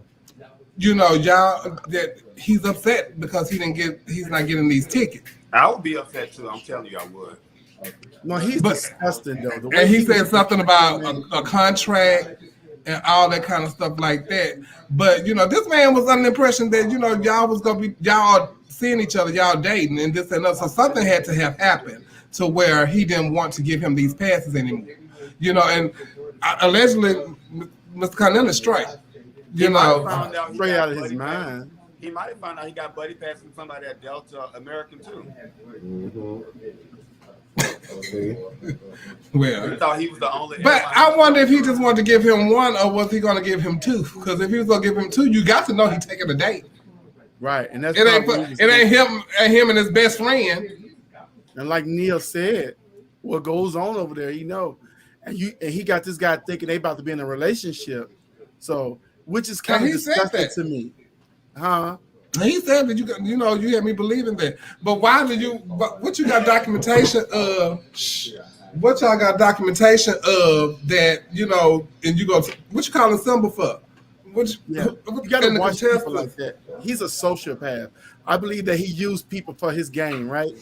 you know, y'all, that he's upset because he's not getting these tickets. I would be upset too. I'm telling you, I would. No, he's disgusting though. And he said something about a contract and all that kind of stuff like that. But, you know, this man was under the impression that, you know, y'all seeing each other, y'all dating and this and that. So something had to have happened to where he didn't want to give him these passes anymore. You know, and allegedly, Mr. Connell is straight. You know, straight out of his mind. He might have found out he got buddy passes from somebody at Delta American too. Well, he thought he was the only. But I wonder if he just wanted to give him one, or was he going to give him two? Because if he was going to give him two, you got to know he's taking a date, right? And that's it ain't him and his best friend. And like Neil said, what goes on over there, you know, and he got this guy thinking they about to be in a relationship, so which is kind of disgusting to me, huh? He said that you had me believing that. But why did you? What you got documentation of? What y'all got documentation of that? You know, and you go. What you calling symbol for? You got to watch people like that. He's a sociopath. I believe that he used people for his game, right?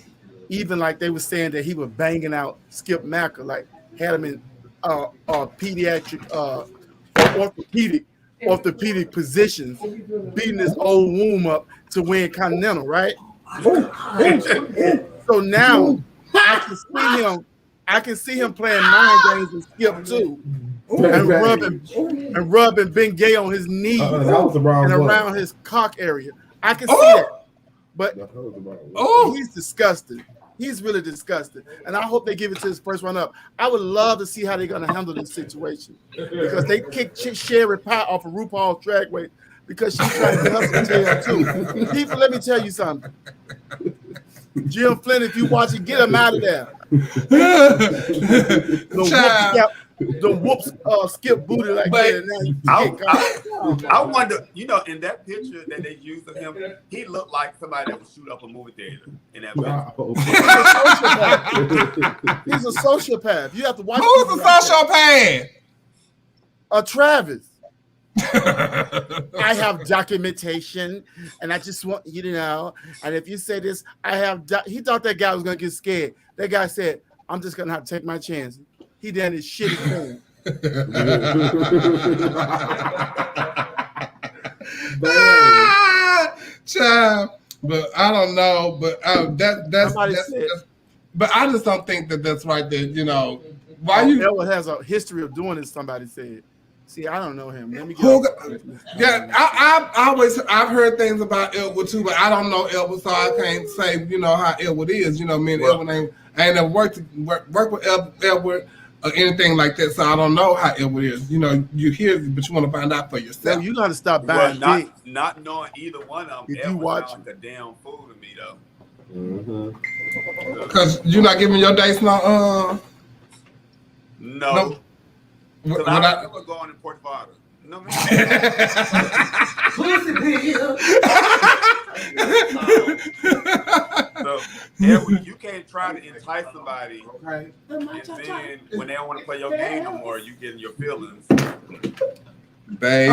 Even like they were saying that he was banging out Skip Macker, like had him in pediatric orthopedic positions, beating his old womb up to win Continental, right? So now I can see him playing mind games with Skip too, and rubbing Ben Gay on his knees and around his cock area. I can see that, but he's disgusting. He's really disgusting, and I hope they give it to his first run up. I would love to see how they're going to handle this situation because they kicked Sherry Pie off of RuPaul's Drag Race because she's trying to hustle tail too. People, let me tell you something. Jim Flynn, if you watch it, get him out of there. The whoops Skip booty like that. I wonder, you know, in that picture that they used of him, he looked like somebody that would shoot up a movie theater in that picture. He's a sociopath. You have to watch. Who's a sociopath? Travis. I have documentation, and I just want you to know. And if you say this, he thought that guy was gonna get scared. That guy said, "I'm just gonna have to take my chances." He done his shitty thing. Child, but I don't know. But that's but I just don't think that that's right. That you know why you. Elwood has a history of doing this. Somebody said. See, I don't know him. Let me get I've heard things about Elwood too, but I don't know Elwood, so I can't say how Elwood is. You know, me and Elwood I ain't never worked with Elwood or anything like that, so I don't know how Elwood is. You know, you hear, but you want to find out for yourself. You got to stop buying not knowing either one of them. Elwood sounds like a damn fool to me though. Because you're not giving your dates no. Because I remember going to Port Vada. No, man. So, Edward, you can't try to entice somebody, and then when they don't want to play your game no more, you get in your feelings. Baby,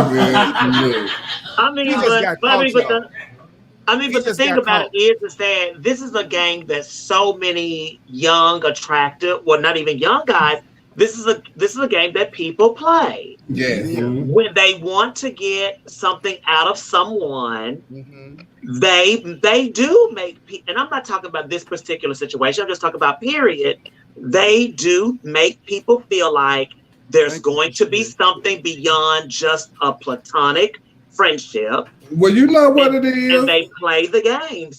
but the thing about it is that this is a game that so many young, attractive, well, not even young guys. This is a game that people play. Yeah. When they want to get something out of someone, they do make and I'm not talking about this particular situation, I'm just talking about period. They do make people feel like there's going to be something beyond just a platonic friendship. Well, you know what it is. And they play the game.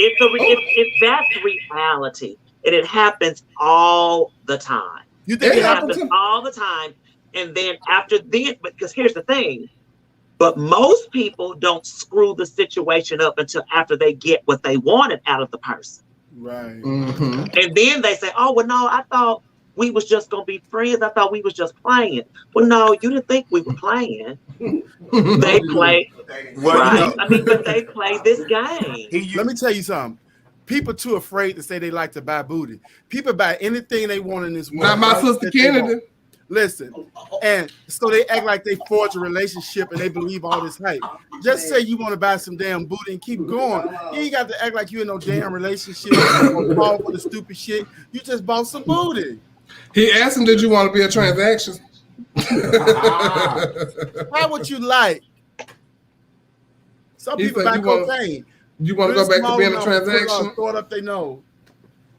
It's that's reality, and it happens all the time. You think it happens all the time, and then because here's the thing. But most people don't screw the situation up until after they get what they wanted out of the person. Right. Mm-hmm. And then they say, oh, well, no, I thought we was just going to be friends. I thought we was just playing. Well, no, you didn't think we were playing. They play. Right. I mean, but they play this game. Let me tell you something. People too afraid to say they like to buy booty. People buy anything they want in this world. Not my sister Kennedy. Listen, and so they act like they forge a relationship and they believe all this hype. Just say you want to buy some damn booty and keep going. You ain't got to act like you in no damn relationship or fall for the stupid shit. You just bought some booty. He asked him, "Did you want to be a transaction?" How would you like? Some people buy cocaine. You want to go back to being a transaction? Throw it up they know.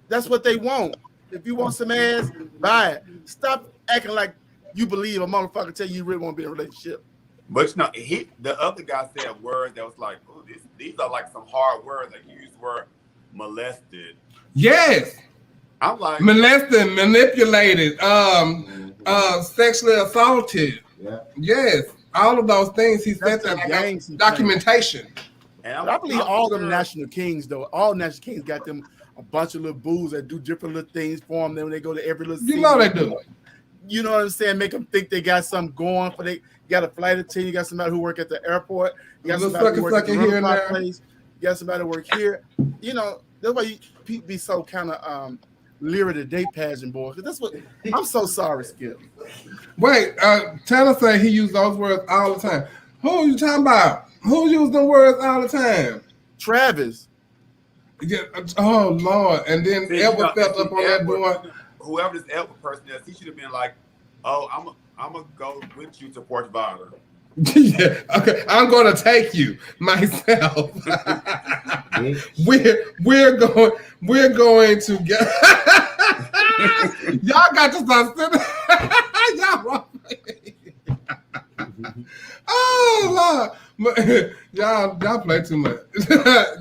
That's what they want. If you want some ass, buy it. Stop acting like you believe a motherfucker tell you really want to be in a relationship. But you know, the other guy said words that was like, oh, these are like some hard words. Like you used the word molested. Yes. I'm like molested, manipulated, sexually assaulted. Yeah. Yes. All of those things he said that documentation. And I believe all them national kings though, all national kings got them a bunch of little boos that do different little things for them. Then when they go to every little you know they do. You know what I'm saying? Make them think they got something going for they. You got a flight attendant. You got somebody who work at the airport. You got somebody who work at the rental place. You got somebody who work here. You know that's why people be so kind of leery to date pageant boys. That's what I'm so sorry, Skip. Wait, Tanner said he used those words all the time. Who are you talking about? Who used them words all the time? Travis. Yeah. Oh Lord! And then Edward stepped up on that boy. Whoever this Edward person is, he should have been like, "Oh, I'm gonna go with you to Port Vallarta." Yeah. Okay. I'm gonna take you myself. we're going to get. Y'all got to start sitting. Y'all wrong. Oh Lord. Y'all play too much.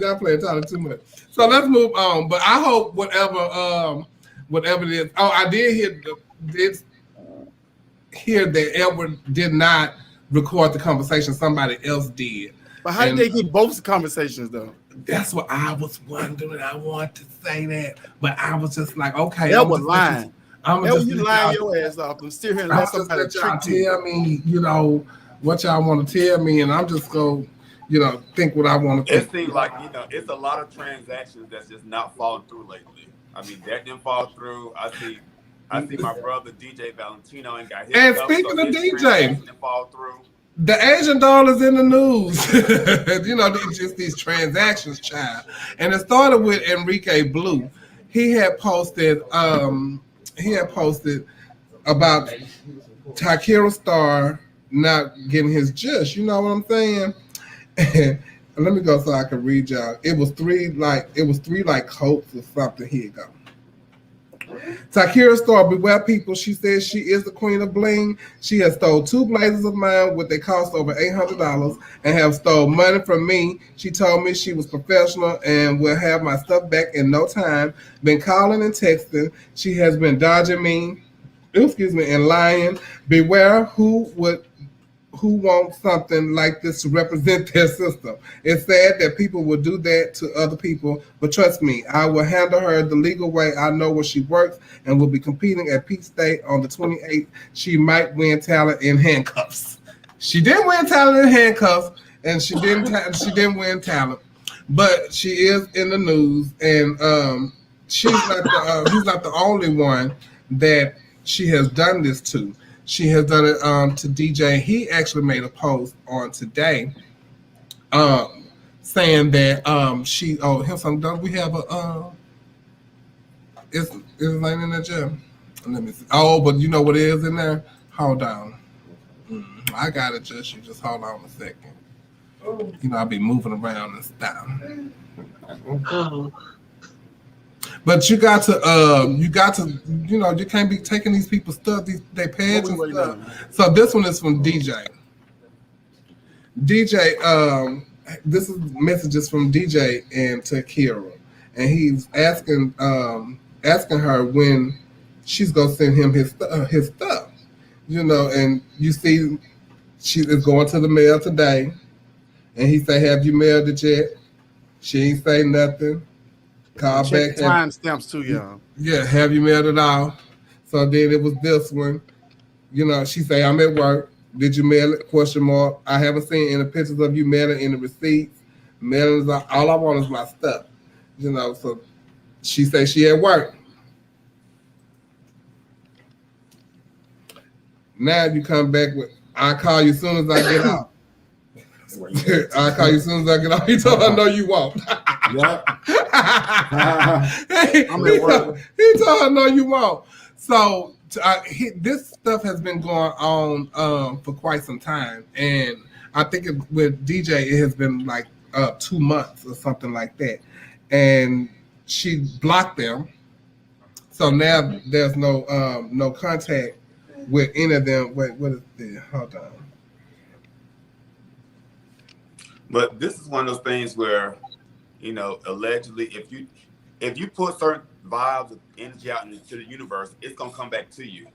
Y'all play entirely too much. So let's move on. But I hope whatever it is. Oh, I did hear that Edward did not record the conversation. Somebody else did. But how did they get both conversations though? That's what I was wondering. I want to say that, but I was just like, okay. That was lying. You lying your ass off. I'm still here and let somebody tell me, what y'all want to tell me, and I'm just go, think what I want to think. It seems like, it's a lot of transactions that's just not falling through lately. I mean, that didn't fall through. I see my brother DJ Valentino and got his. And stuff, speaking so of DJ, didn't fall through. The Asian dollar's in the news. These transactions, child. And it started with Enrique Blue. He had posted about Takira Star not getting his just. You know what I'm saying? And let me go so I can read y'all. It was three coats or something. Here you go. Takira Star, beware people. She says she is the queen of bling. She has stole 2 blazers of mine, with they cost over $800, and have stole money from me. She told me she was professional and will have my stuff back in no time. Been calling and texting. She has been dodging me, and lying. Beware who wants something like this to represent their system. It's sad that people will do that to other people, but trust me, I will handle her the legal way. I know where she works and will be competing at Peak State on the 28th. She might win talent in handcuffs. She didn't win talent in handcuffs, and she didn't win talent, but she is in the news, and she's not the only one that she has done this to. She has done it to DJ. He actually made a post on today saying that don't we have a is like in the gym? Let me see. Oh, but you know what it is in there? Hold on. I got it, you just hold on a second. I'll be moving around and stuff. But you got to, you can't be taking these people's stuff, they pads and stuff. So this one is from DJ. DJ this is messages from DJ and to Kira, and he's asking her when she's gonna send him his stuff, and you see she is going to the mail today, and he say, "Have you mailed it yet?" She ain't say nothing. Call Check back. Timestamps too, y'all. Yeah, have you mailed it all? So then it was this one. She say, "I'm at work. Did you mail it? Question mark. I haven't seen any pictures of you mailing any receipts. Mailing, all I want is my stuff." So she say she at work. Now you come back with, "I'll call you as soon as I get out." I'll call you as soon as I get out. He told her, "No, you won't." Yep. He told her, "No, you won't." So this stuff has been going on for quite some time, and I think with DJ it has been like 2 months or something like that, and she blocked them. So now there's no contact with any of them. Wait, what is this? Hold on. But this is one of those things where, allegedly, if you put certain vibes of energy out into the universe, it's gonna come back to you.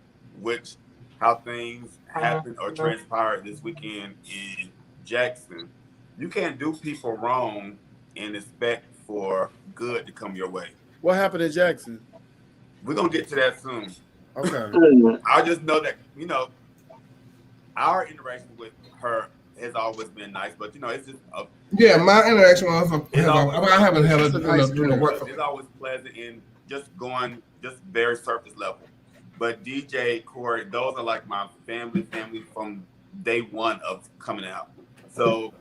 Which how things happened or transpired this weekend in Jackson. You can't do people wrong and expect for good to come your way. What happened in Jackson? We're gonna get to that soon. Okay. I just know that our interaction with her has always been nice, but it's just my interaction I haven't had a work. It's always pleasant and just going very surface level. But DJ, Corey, those are like my family from day one of coming out. So,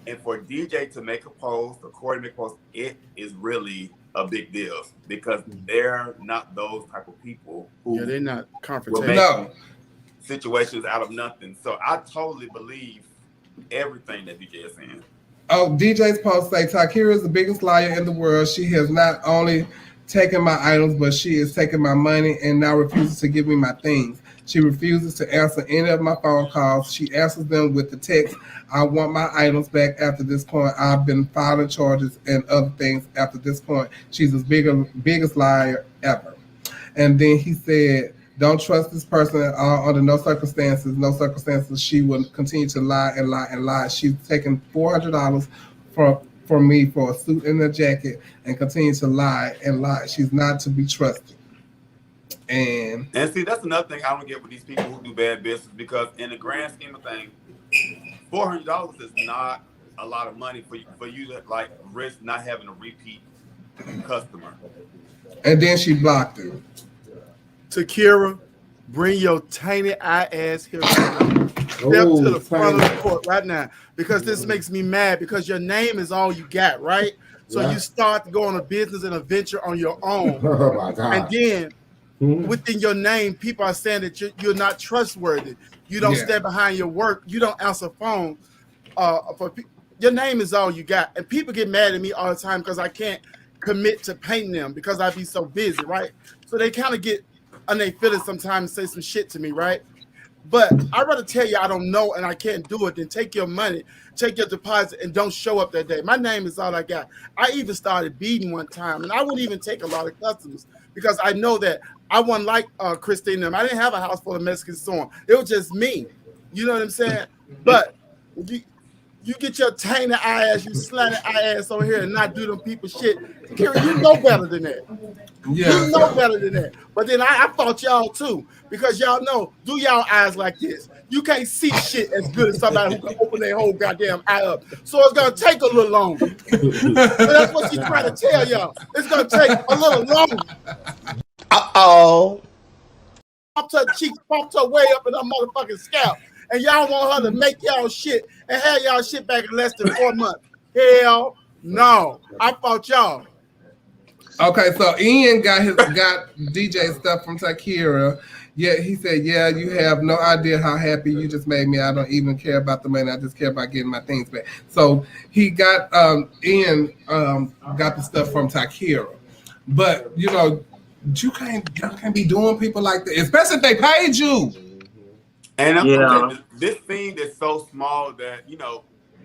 and for DJ to make a post or Corey to make a post, it is really a big deal because they're not those type of people who they're not confrontational. Situations out of nothing. So I totally believe everything that DJ is saying. Oh, DJ's post say Takira is the biggest liar in the world. She has not only taken my items, but she is taking my money and now refuses to give me my things. She refuses to answer any of my phone calls. She answers them with the text, "I want my items back after this point. I've been filing charges and other things after this point." She's the biggest liar ever. And then he said, "Don't trust this person under no circumstances. No circumstances. She will continue to lie and lie and lie. She's taken $400 from me for a suit and a jacket and continue to lie and lie. She's not to be trusted." And see, that's another thing I don't get with these people who do bad business, because in the grand scheme of things, $400 is not a lot of money for you to risk not having a repeat customer. And then she blocked him. Takira, bring your tiny ass here right now. Step to the front of the court right now, because this makes me mad, because your name is all you got, right? So you start to go on a business and a venture on your own. Oh my God. And then within your name, people are saying that you're not trustworthy. You don't stand behind your work. You don't answer phone. Your name is all you got. And people get mad at me all the time because I can't commit to painting them because I be so busy, right? So they kind of get on their feelings sometimes and say some shit to me, right? But I'd rather tell you I don't know and I can't do it than take your money, take your deposit, and don't show up that day. My name is all I got. I even started beating one time, and I wouldn't even take a lot of customers because I know that I wasn't like Christine and them. I didn't have a house full of Mexicans so on. It was just me. You know what I'm saying? But you get your tainted ass, you slanted ass over here and not do them people shit. Kira, you know better than that. Yeah. You know better than that. But then I fought y'all too, because y'all know, do y'all eyes like this. You can't see shit as good as somebody who can open their whole goddamn eye up. So it's gonna take a little longer. So that's what she's trying to tell y'all. It's gonna take a little longer. Uh-oh. Pumped her cheeks, pumped her way up in her motherfucking scalp. And y'all want her to make y'all shit and have y'all shit back in less than 4 months. Hell no. I fought y'all. Okay, so Ian got DJ stuff from Takira. Yeah, he said, "Yeah, you have no idea how happy you just made me. I don't even care about the money. I just care about getting my things back." So he got Ian got the stuff from Takira. But y'all can't be doing people like that, especially if they paid you. And I'm this thing is so small that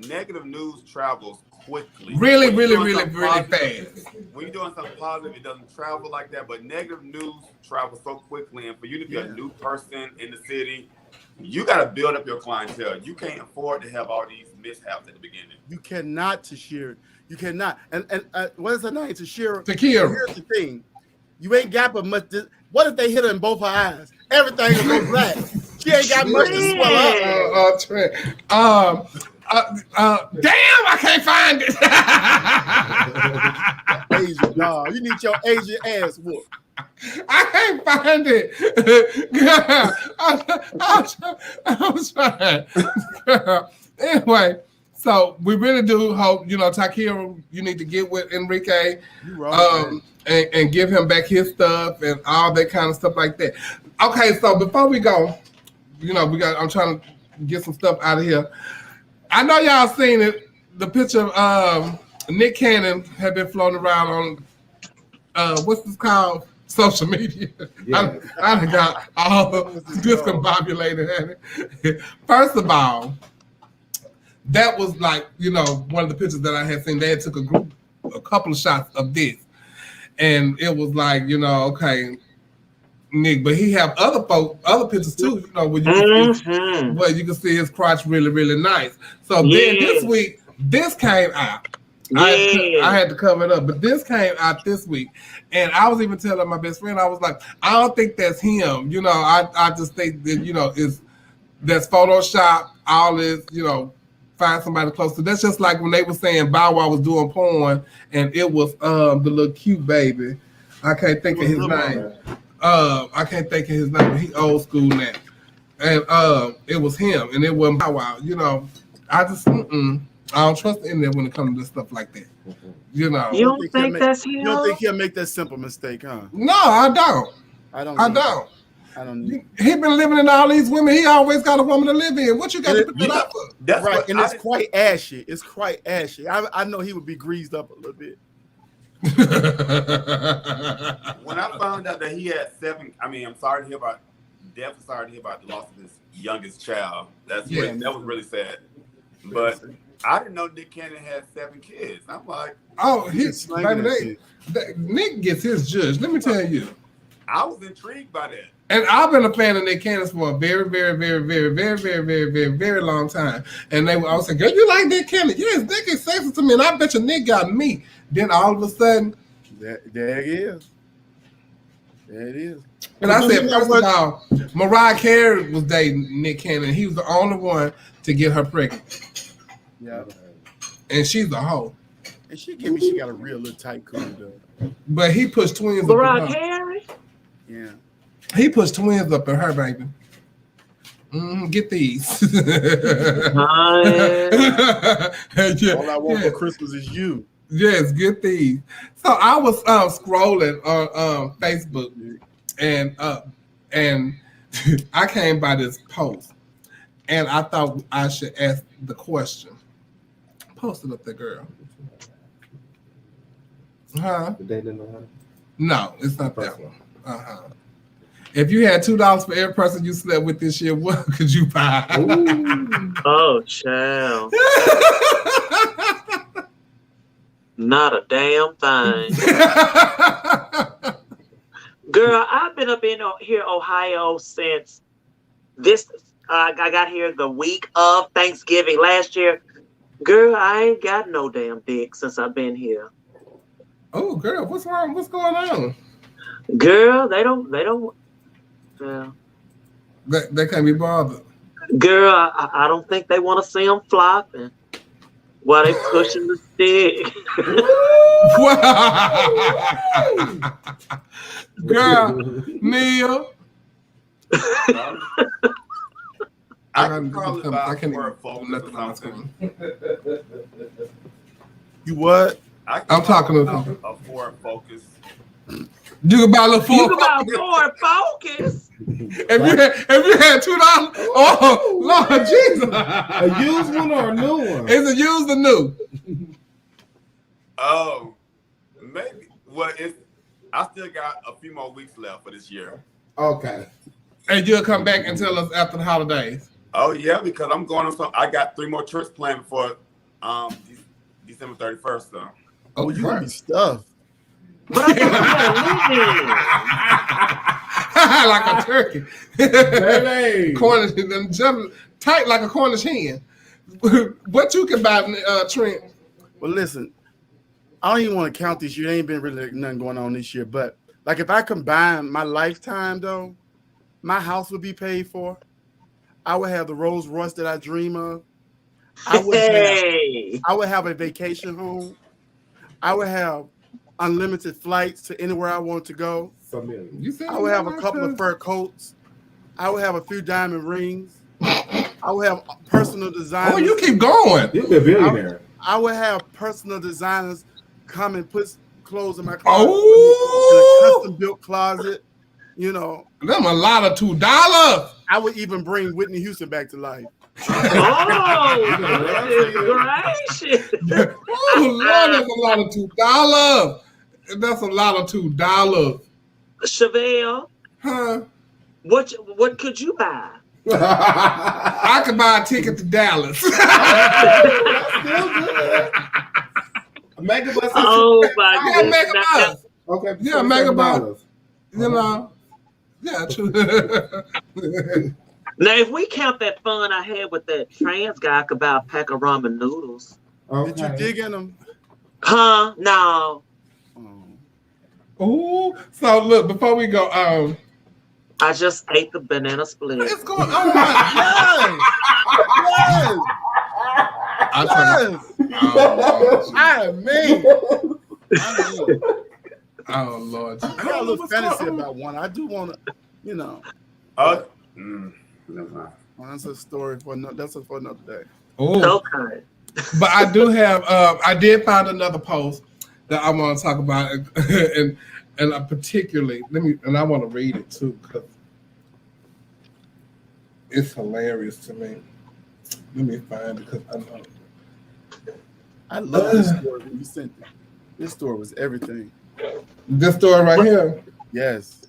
negative news travels quickly. Really Positive, fast. when you're doing something positive, it doesn't travel like that. But negative news travels so quickly, and for you to be a new person in the city, you got to build up your clientele. You can't afford to have all these mishaps at the beginning. You cannot, Tashira. You cannot. And what is her name? Tashira. Takira. Here's the thing. You ain't got but much. What if they hit her in both her eyes? Everything will go black. She ain't got much to swell up. Damn, I can't find it. Asian dog. You need your Asian ass whooped. I can't find it. I'm trying. Anyway, so we really do hope, Takira, you need to get with Enrique and give him back his stuff and all that kind of stuff like that. Okay, so before we go, I'm trying to get some stuff out of here. I know y'all seen it. The picture of Nick Cannon had been floating around on what's this called? Social media. Yeah. I got all discombobulated. First of all, that was like, one of the pictures that I had seen. They had took a couple of shots of this. And it was like, okay, Nick, but he have other pictures too, where you can see his crotch really, really nice. So then this week, this came out. I had to cover it up, but this came out this week, and I was even telling my best friend, I was like, I don't think that's him. I just think that that's Photoshop. All this, find somebody close to. That's just like when they were saying Bow Wow was doing porn, and it was the little cute baby. I can't think of his name. I can't think of his name. But he old school now, and it was him, and it wasn't Bow Wow. I just I don't trust the internet when it comes to stuff like that. You don't think that's him? You don't think he'll make that simple mistake, huh? No, I don't. I don't. He been living in all these women. He always got a woman to live in. What you got to put that up for? That's right, and it's quite ashy. It's quite ashy. I know he would be greased up a little bit. When I found out that he had 7, I'm sorry to hear about. Definitely sorry to hear about the loss of his youngest child. That was really sad. But I didn't know Nick Cannon had 7 kids. I'm like, Nick gets his judge. Let me tell you. I was intrigued by that. And I've been a fan of Nick Cannon for a very, very, very, very, very, very, very, very, very long time. And they were all saying, girl, you like Nick Cannon? Yes, Nick is sexy to me. And I bet you Nick got me. Then all of a sudden, there it is. There it is. And I said, first of all, Mariah Carey was dating Nick Cannon. He was the only one to get her pregnant. Yeah. And she's a hoe. And she got a real little tight coon though. But he pushed twins up Mariah Carey? Yeah. He pushed twins up in her, baby. Get these. All I want for Christmas is you. Yes, get these. So I was scrolling on Facebook, and I came by this post, and I thought I should ask the question. Post it up there, girl. Huh? No, it's not that one. If you had $2 for every person you slept with this year, what could you buy? Oh, child. Not a damn thing. Girl, I've been up in here, Ohio, since this. I got here the week of Thanksgiving last year. Girl, I ain't got no damn dick since I've been here. Oh, girl, what's wrong? What's going on? Girl, they don't. Yeah. They can't be bothered. Girl, I don't think they want to see them flopping while they pushing the stick. Girl, Neil. I can probably buy a Ford Focus or something. You what? I'm talking about a Ford Focus. You can buy a Ford. You can buy a Ford Focus. If you had $2, oh Lord Jesus, a used one or a new one? Is it used or new? Oh, maybe. Well, I still got a few more weeks left for this year. Okay. And you'll come back and tell us after the holidays. Oh yeah, because I'm going on some. I got 3 more trips planned before December 31st, though. Oh, you gonna be stuffed. But like a turkey. Cornish, them jumping tight like a Cornish hen. What you can buy, Trent? Well, listen, I don't even want to count this year. There ain't been really nothing going on this year. But like, if I combine my lifetime, though, my house would be paid for. I would have the Rolls Royce that I dream of. I would have a vacation home. I would have unlimited flights to anywhere I want to go. I would have a couple of fur coats. I would have a few diamond rings. I would have personal designers. Oh, you keep going. You'll be a billionaire. I would have personal designers come and put clothes in my closet, in a custom built closet. You know, them a lot of $2. I would even bring Whitney Houston back to life. Gracious. Oh Lord, that's a lot of $2. That's a lot of $2. Chevelle, huh? What could you buy? I could buy a ticket to Dallas. Megabus. Oh my Yeah, goodness. Megabus. Okay. Yeah, Megabus. You know. Yeah, true. Now, if we count that fun I had with that trans guy, I could buy a pack of ramen noodles. Okay. Did you dig in them? Huh? No. Oh, so look, before we go, I just ate the banana split. It's going on. Yes. Oh Lord. I got a little fantasy about one. I do want to, you know. That's a story for another day. Oh, okay. But I do have. I did find another post that I want to talk about, and I particularly I want to read it too because it's hilarious to me. Let me find it because I know. I love this story when you sent it. This story was everything. This story right here. Yes.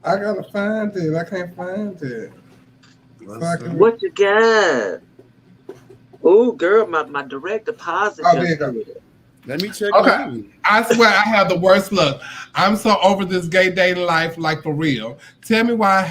I gotta find it. I can't find it. What you got? Oh, girl, my direct deposit. Oh, there you go. Let me check. Okay. I swear I have the worst luck. I'm so over this gay dating life, like for real. Tell me why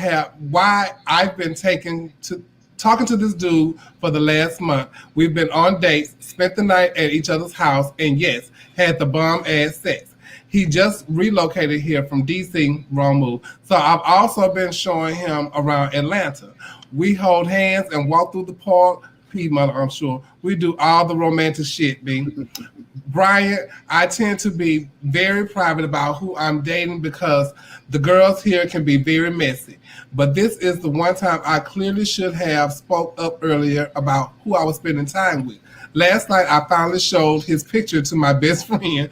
I've been talking to this dude for the last month. We've been on dates, spent the night at each other's house, and yes, had the bomb-ass sex. He just relocated here from DC, wrong move. So I've also been showing him around Atlanta. We hold hands and walk through the park. Mother, I'm sure. We do all the romantic shit, B. Brian, I tend to be very private about who I'm dating because the girls here can be very messy. But this is the one time I clearly should have spoke up earlier about who I was spending time with. Last night, I finally showed his picture to my best friend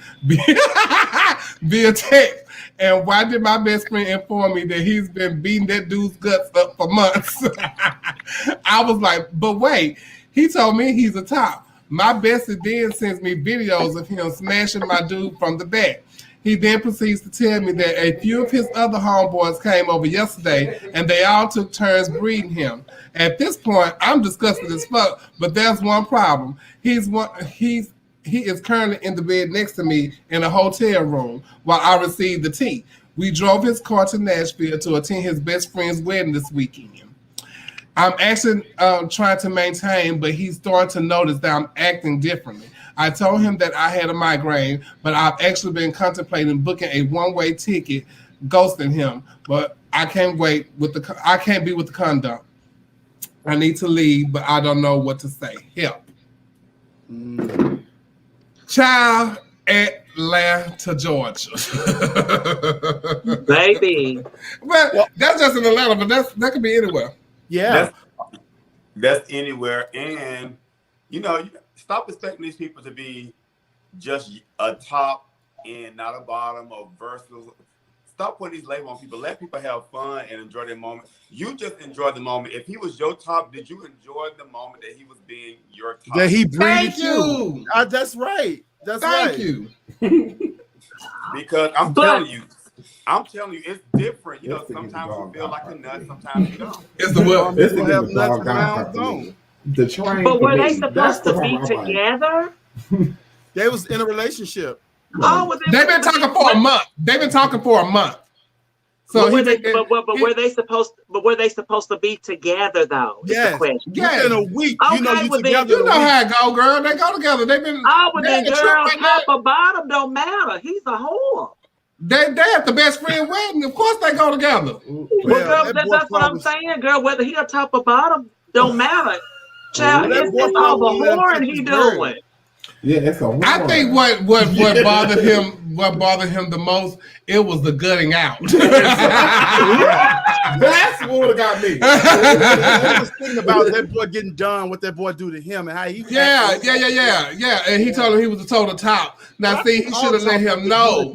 via text. And why did my best friend inform me that he's been beating that dude's guts up for months? I was like, but wait, he told me he's a top. My bestie then sends me videos of him smashing my dude from the back. He then proceeds to tell me that a few of his other homeboys came over yesterday and they all took turns breeding him. At this point, I'm disgusted as fuck, but there's one problem. He is currently in the bed next to me in a hotel room while I receive the tea. We drove his car to Nashville to attend his best friend's wedding this weekend. I'm actually trying to maintain, but he's starting to notice that I'm acting differently. I told him that I had a migraine, but I've actually been contemplating booking a one-way ticket, ghosting him. But I can't be with the conduct. I need to leave, but I don't know what to say. Help. Child, Atlanta, Georgia. Baby. Well, that's just in Atlanta, but that could be anywhere. Yeah. That's anywhere. And, stop expecting these people to be just a top and not a bottom or versatile. Stop putting these labels on people. Let people have fun and enjoy their moment. You just enjoy the moment. If he was your top, did you enjoy the moment that he was being your top? That he breathed Thank you. That's right. Thank you. Because I'm telling you, it's different. Sometimes you feel like a nut, sometimes you don't. It's the will. People have nuts around, don't. The train. But were they That's supposed the to be part I'm like, together? They was in a relationship. Oh, well, They've been talking for a month. They've been talking for a month. So but were they supposed? But were they supposed to be together though? Yes. Yeah. Within a week, Okay, you know you well, together. You know how it go, girl. They go together. They've been. Oh, but they then had a girl, trip right top now. or bottom don't matter. He's a whore. They at the best friend wedding. Of course they go together. Well, girl, that's what I'm saying, girl. Whether he a top or bottom don't matter. Child, it's all the whoring he doing. Yeah, it's a I think what bothered him the most, it was the gutting out. That's what would have got me. I was thinking about that boy getting done, what that boy do to him, and how he. Yeah. And he told him he was a total top. Now, see, he should have let him know.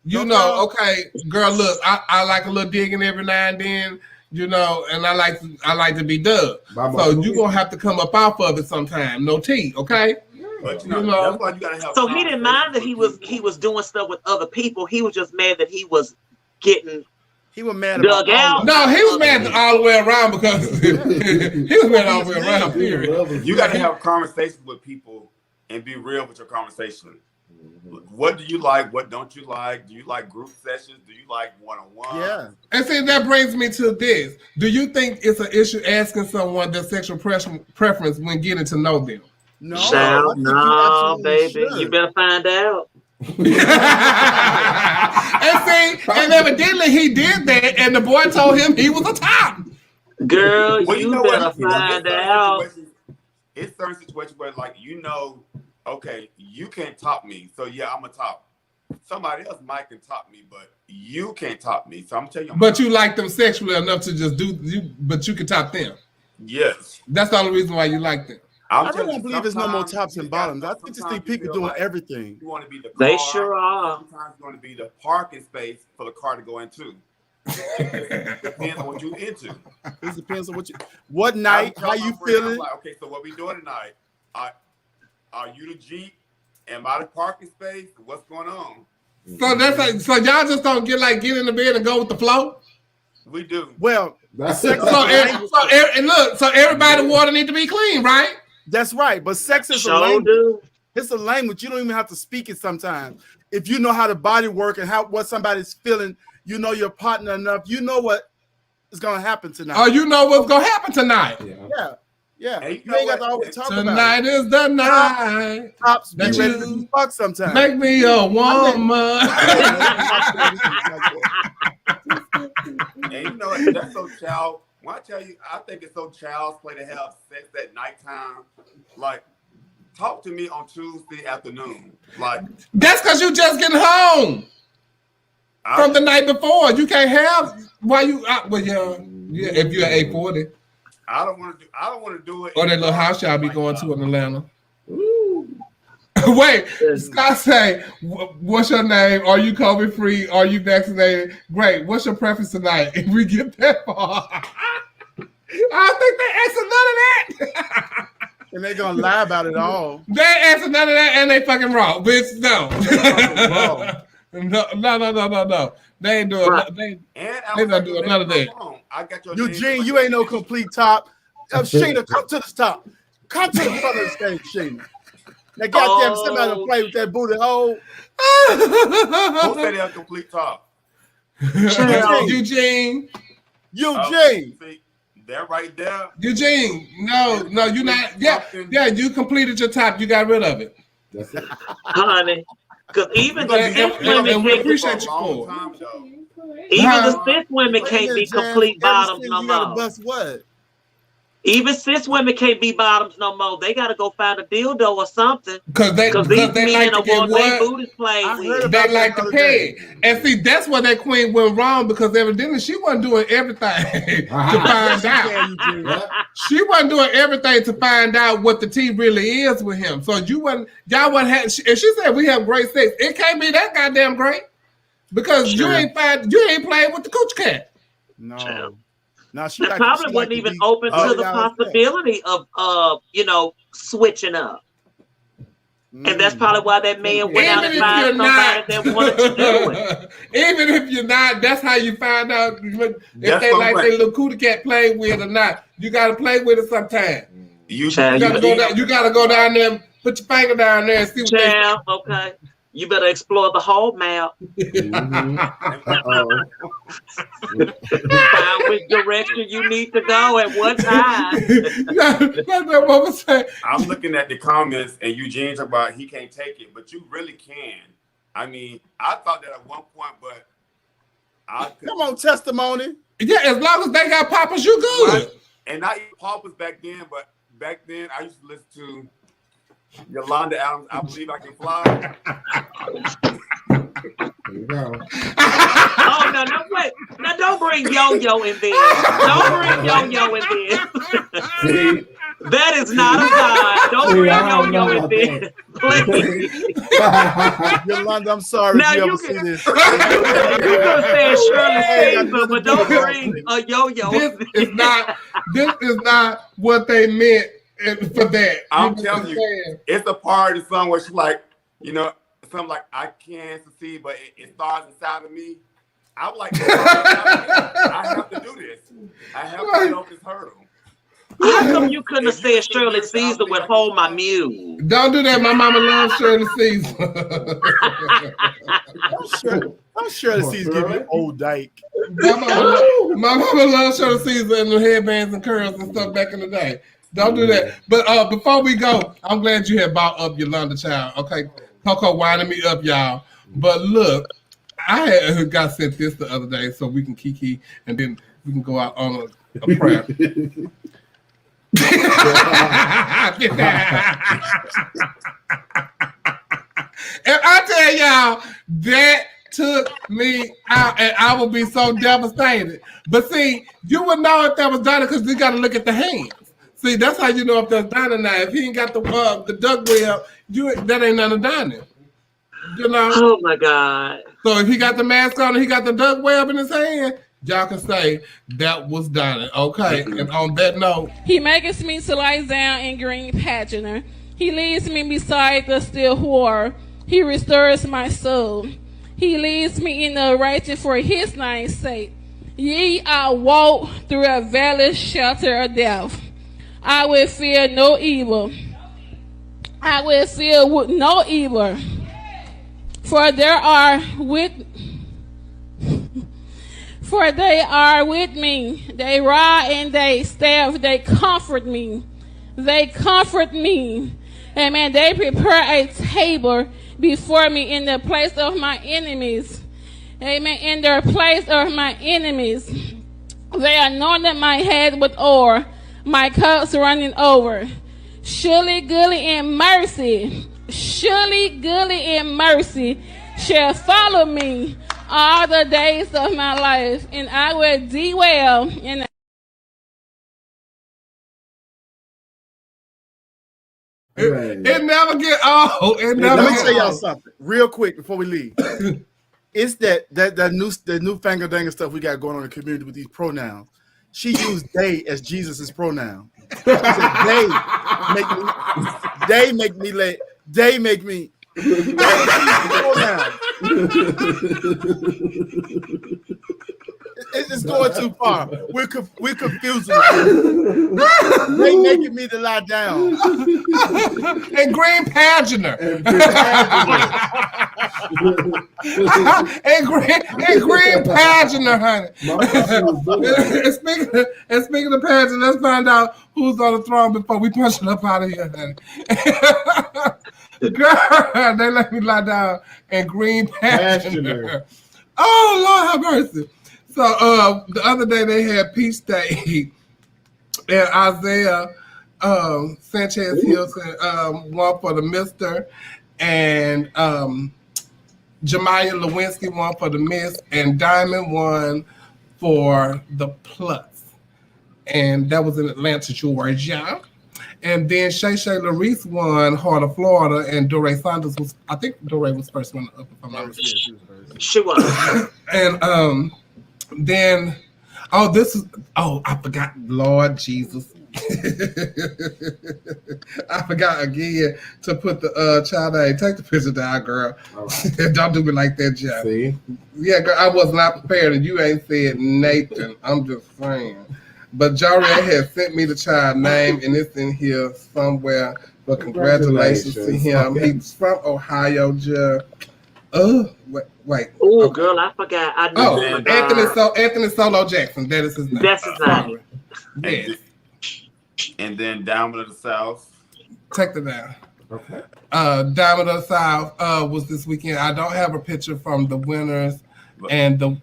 You know, okay, girl, look, I like a little digging every now and then, you know, and I like to be dug. So you gonna have to come up off of it sometime. No tea, okay? But you know, that's why you gotta have. So he didn't mind that he was doing stuff with other people. He was just mad that he was getting. He was mad dug out. No, he was mad all the way around because he was mad all the way around. Period. You gotta have conversations with people and be real with your conversation. What do you like? What don't you like? Do you like group sessions? Do you like one-on-one? Yeah. And see, that brings me to this. Do you think it's an issue asking someone their sexual preference when getting to know them? No, no, baby. You better find out. And see, and evidently he did that, and the boy told him he was a top. Girl, well, you better find out. It's certain situations where, like, you know, okay, you can't top me, so yeah, I'm a top. Somebody else might can top me, but you can't top me. So I'm telling you. But you like them sexually enough to just do you, but you can top them. Yes. That's the only reason why you like them. I don't believe there's no more tops and bottoms. I just think people doing everything. You want to be the car. They sure are. Sometimes you want to be the parking space for the car to go into. Depends on what you into. It depends on what night, how you feeling. Like, okay, so what we doing tonight? Are you the Jeep? Am I the parking space? What's going on? So that's like, so y'all just don't get in the bed and go with the flow. We do. Well, so everybody water need to be clean, right? That's right. But sex is a language. It's a language. You don't even have to speak it sometimes. If you know how the body work and what somebody's feeling, you know your partner enough. You know what is going to happen tonight. Oh, you know what's going to happen tonight. Yeah. Hey, you ain't got to always talk about it. Tonight is the night. Tops be ready to fuck sometimes. Make me a woman. And you know, that's so child. When I tell you, I think it's so child's play to have sex at nighttime. Like, talk to me on Tuesday afternoon. Like, that's because you just getting home from the night before. You can't have while you if you're at 840. I don't want to do it. Or that little house y'all be going to in Atlanta. Wait, Scott say, what's your name? Are you COVID free? Are you vaccinated? Great. What's your preference tonight? If we get that far, I don't think they answer none of that. And they're gonna lie about it all. They answer none of that, and they fucking wrong, bitch. No. No. They ain't doing. They not doing none of that. I got your Eugene, you ain't no complete top. Sheena, come to the top. Come to the front of the stage, Sheena. Now, goddamn, somebody to play with that booty hole. Who said they're a complete top? Eugene. See, they're right there. Eugene, no, you're not. Yeah, you completed your top. You got rid of it. That's it. Honey. Because even the cis women we appreciate you for the cis women can't be complete bottoms no more. What? Even cis women can't be bottoms no more. They got to go find a dildo or something. Because they like to get what? Booties played with. They like to pay. And see, that's where that queen went wrong because evidently she wasn't doing everything to find out. She wasn't doing everything to find out what the tea really is with him. So y'all wasn't having, and she said we have great sex. It can't be that goddamn great because you ain't playing with the cooch cat. No. She probably wasn't even open to the possibility of switching up. And that's probably why that man went out and found somebody that wanted to do it. Even if you're not, that's how you find out if they like their little cootie cat playing with or not. You got to play with it sometime. You gotta go down there and put your finger down there and see what they say. Okay. You better explore the whole map. Find which direction you need to go at what time. I'm looking at the comments and Eugene talking about he can't take it, but you really can. I mean, I thought that at one point, but come on, testimony. Yeah, as long as they got poppers, you good. Right? And not even poppers back then, but back then I used to listen to Yolanda Adams, I Believe I Can Fly. There you go. Oh, no, wait. Now, don't bring Yo-Yo in there. Don't bring Yo-Yo in there. That is not a God. Don't bring Yo-Yo in there. Please. Yolanda, I'm sorry now if you you ever see this. You could say Shirley Caesar, but don't bring a Yo-Yo. This is not what they meant for that. I'm telling you, it's a part of the song where she's like, you know, something like, I can't succeed, but it starts inside of me. I'm like, I have to do this. I have to get over this hurdle. How come you couldn't have said Shirley Caesar would hold my muse? Don't do that. My mama loves Shirley Caesar. I'm Shirley Caesar give you old dyke. My mama loves Shirley Caesar and the headbands and curls and stuff back in the day. Don't do that. But before we go, I'm glad you had brought up Yolanda Child. Okay, Coco winding me up, y'all. But look, I had got sent this the other day, so we can kiki and then we can go out on a prayer. And I tell y'all, that took me out, and I would be so devastated. But see, you would know if that was Donnie because you got to look at the hands. See, that's how you know if that's Donnie now. If he ain't got the duck web, that ain't none of Donnie. You know? Oh my God. So if he got the mask on and he got the duck web in his hand, y'all can say that was Donnie. Okay. And on that note, he maketh me to lie down in green pasture. He leads me beside the still water. He restores my soul. He leads me in the righteous for his name's sake. Yea, I walk through a valley shelter of death. I will fear no evil. I will fear no evil. For they are with me. They rod and they staff, they comfort me. They comfort me. Amen. They prepare a table before me in the place of my enemies. Amen. In the place of my enemies. They anointed my head with oil, my cups running over. Surely goodness and mercy shall follow me all the days of my life, and I will dwell in the It never get old. Let me tell y'all something real quick before we leave. It's that new fangle stuff we got going on in the community with these pronouns. She used they as Jesus' pronoun. She said they make me pronoun. It's going too far. We're confusing. They making me to lie down. And green pageant. And green pageant, honey. and speaking of pageant, let's find out who's on the throne before we punch it up out of here, honey. Girl, they let me lie down and green pageant. Oh, Lord have mercy. So the other day they had Peach Day and Isaiah Sanchez Hilton won for the Mr. and Jemiah Lewinsky won for the Miss, and Diamond won for the Plus. And that was in Atlanta, Georgia. And then Shay Larice won Heart of Florida, and Doree Saunders was, I think Doree was first one up, if I'm not mistaken. She was. And then, I forgot, Lord Jesus. I forgot again to put the child name. Take the picture down, girl. Right. Don't do me like that, Jeff. See? Yeah, girl, I was not prepared, and you ain't said Nathan. I'm just saying. But Jariel has sent me the child name, and it's in here somewhere. But congratulations to him. He's from Ohio, wait. Oh, okay. girl, I forgot. I know. Anthony Solo Jackson. That is his name. That's his name. Yes. And then Diamond of the South. Check that down. Okay. Diamond of the South was this weekend. I don't have a picture from the winners and the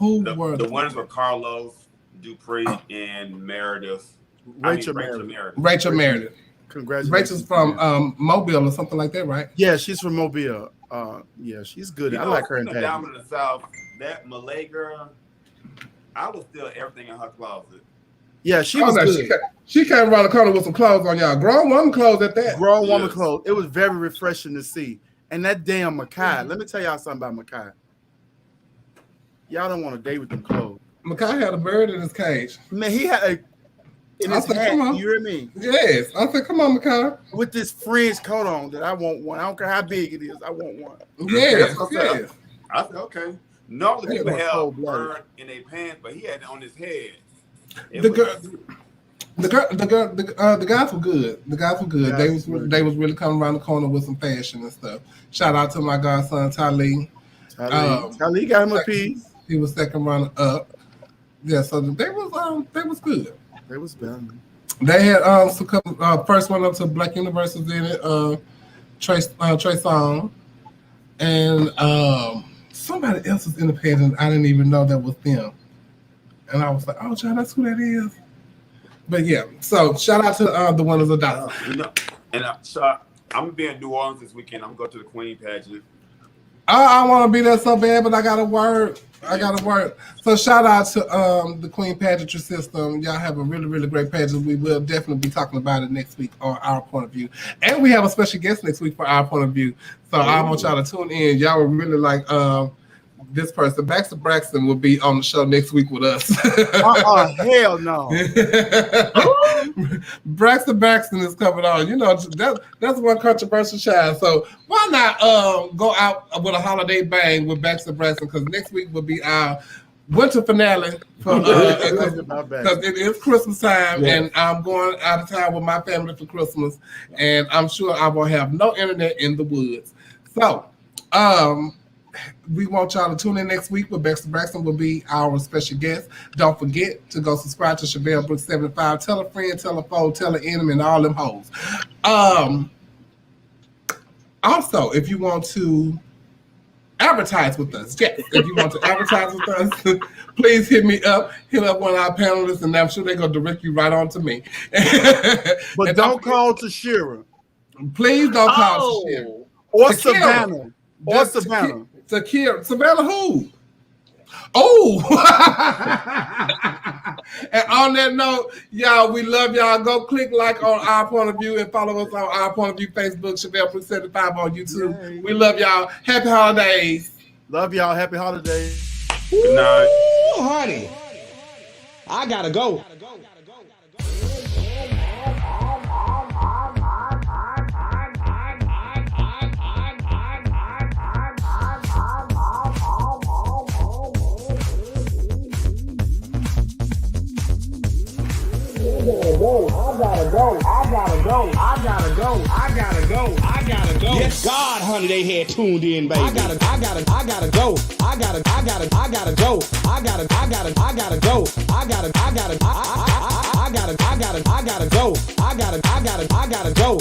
the winners were Carlos Dupree and Meredith. Rachel Meredith. Congratulations. Rachel's from Mobile or something like that, right? Yeah, she's from Mobile. Yeah, she's good. I like her in Pageant. Diamond of the South. That Malay girl, I would steal everything in her closet. Yeah, she was good. She came around the corner with some clothes on, y'all. Grown woman clothes at that. Grown woman clothes. It was very refreshing to see. And that damn Makai. Let me tell y'all something about Makai. Y'all don't want to date with them clothes. Makai had a bird in his cage. Man, he had a in his hat. You hear me? Yes. I said, come on, Makai. With this fringe coat on that I want one. I don't care how big it is. I want one. Yes. I said, okay. Normally people have bird in their pants, but he had it on his head. The guys were good. The guys were good. They was really coming around the corner with some fashion and stuff. Shout out to my godson Tali. Tali got him a piece. He was second runner up. Yeah, so they was good. They was better. They had first one up to Black Universe was in it. Trey Songz and somebody else was in the pageant. I didn't even know that was them. And I was like, oh, John, that's who that is. But yeah, so shout out to the winners of dollars. So I'm gonna be in New Orleans this weekend. I'm gonna go to the Queen Pageant. I want to be there so bad, but I gotta work. So shout out to the Queen Pageantry system. Y'all have a really, really great pageant. We will definitely be talking about it next week on Our Point of View. And we have a special guest next week for Our Point of View. So I want y'all to tune in. Y'all will really like this person. Baxter Braxton will be on the show next week with us. Hell no. Baxter Braxton is coming on. You know, that's one controversial child. So why not go out with a holiday bang with Baxter Braxton? Because next week will be our winter finale. Because it is Christmas time, and I'm going out of town with my family for Christmas, and I'm sure I will have no internet in the woods. So, we want y'all to tune in next week where Baxter Braxton will be our special guest. Don't forget to go subscribe to Chevelle Brooks 75. Tell a friend, tell a foe, tell an enemy, and all them hoes. Also, if you want to advertise with us, please hit up one of our panelists, and I'm sure they're going to direct you right on to me. But don't call Tashira. Please don't call Tashira. Or Savannah. Or Savannah. Savannah who? Oh! And on that note, y'all, we love y'all. Go click like on Our Point of View and follow us on Our Point of View Facebook, Chevelle Brooks 75 on YouTube. Yay. We love y'all. Happy holidays. Love y'all. Happy holidays. Good night. Ooh, honey, I gotta go. I gotta go. Yes, God, honey, they had tuned in, baby. I gotta go. I gotta go. I gotta go. I gotta go.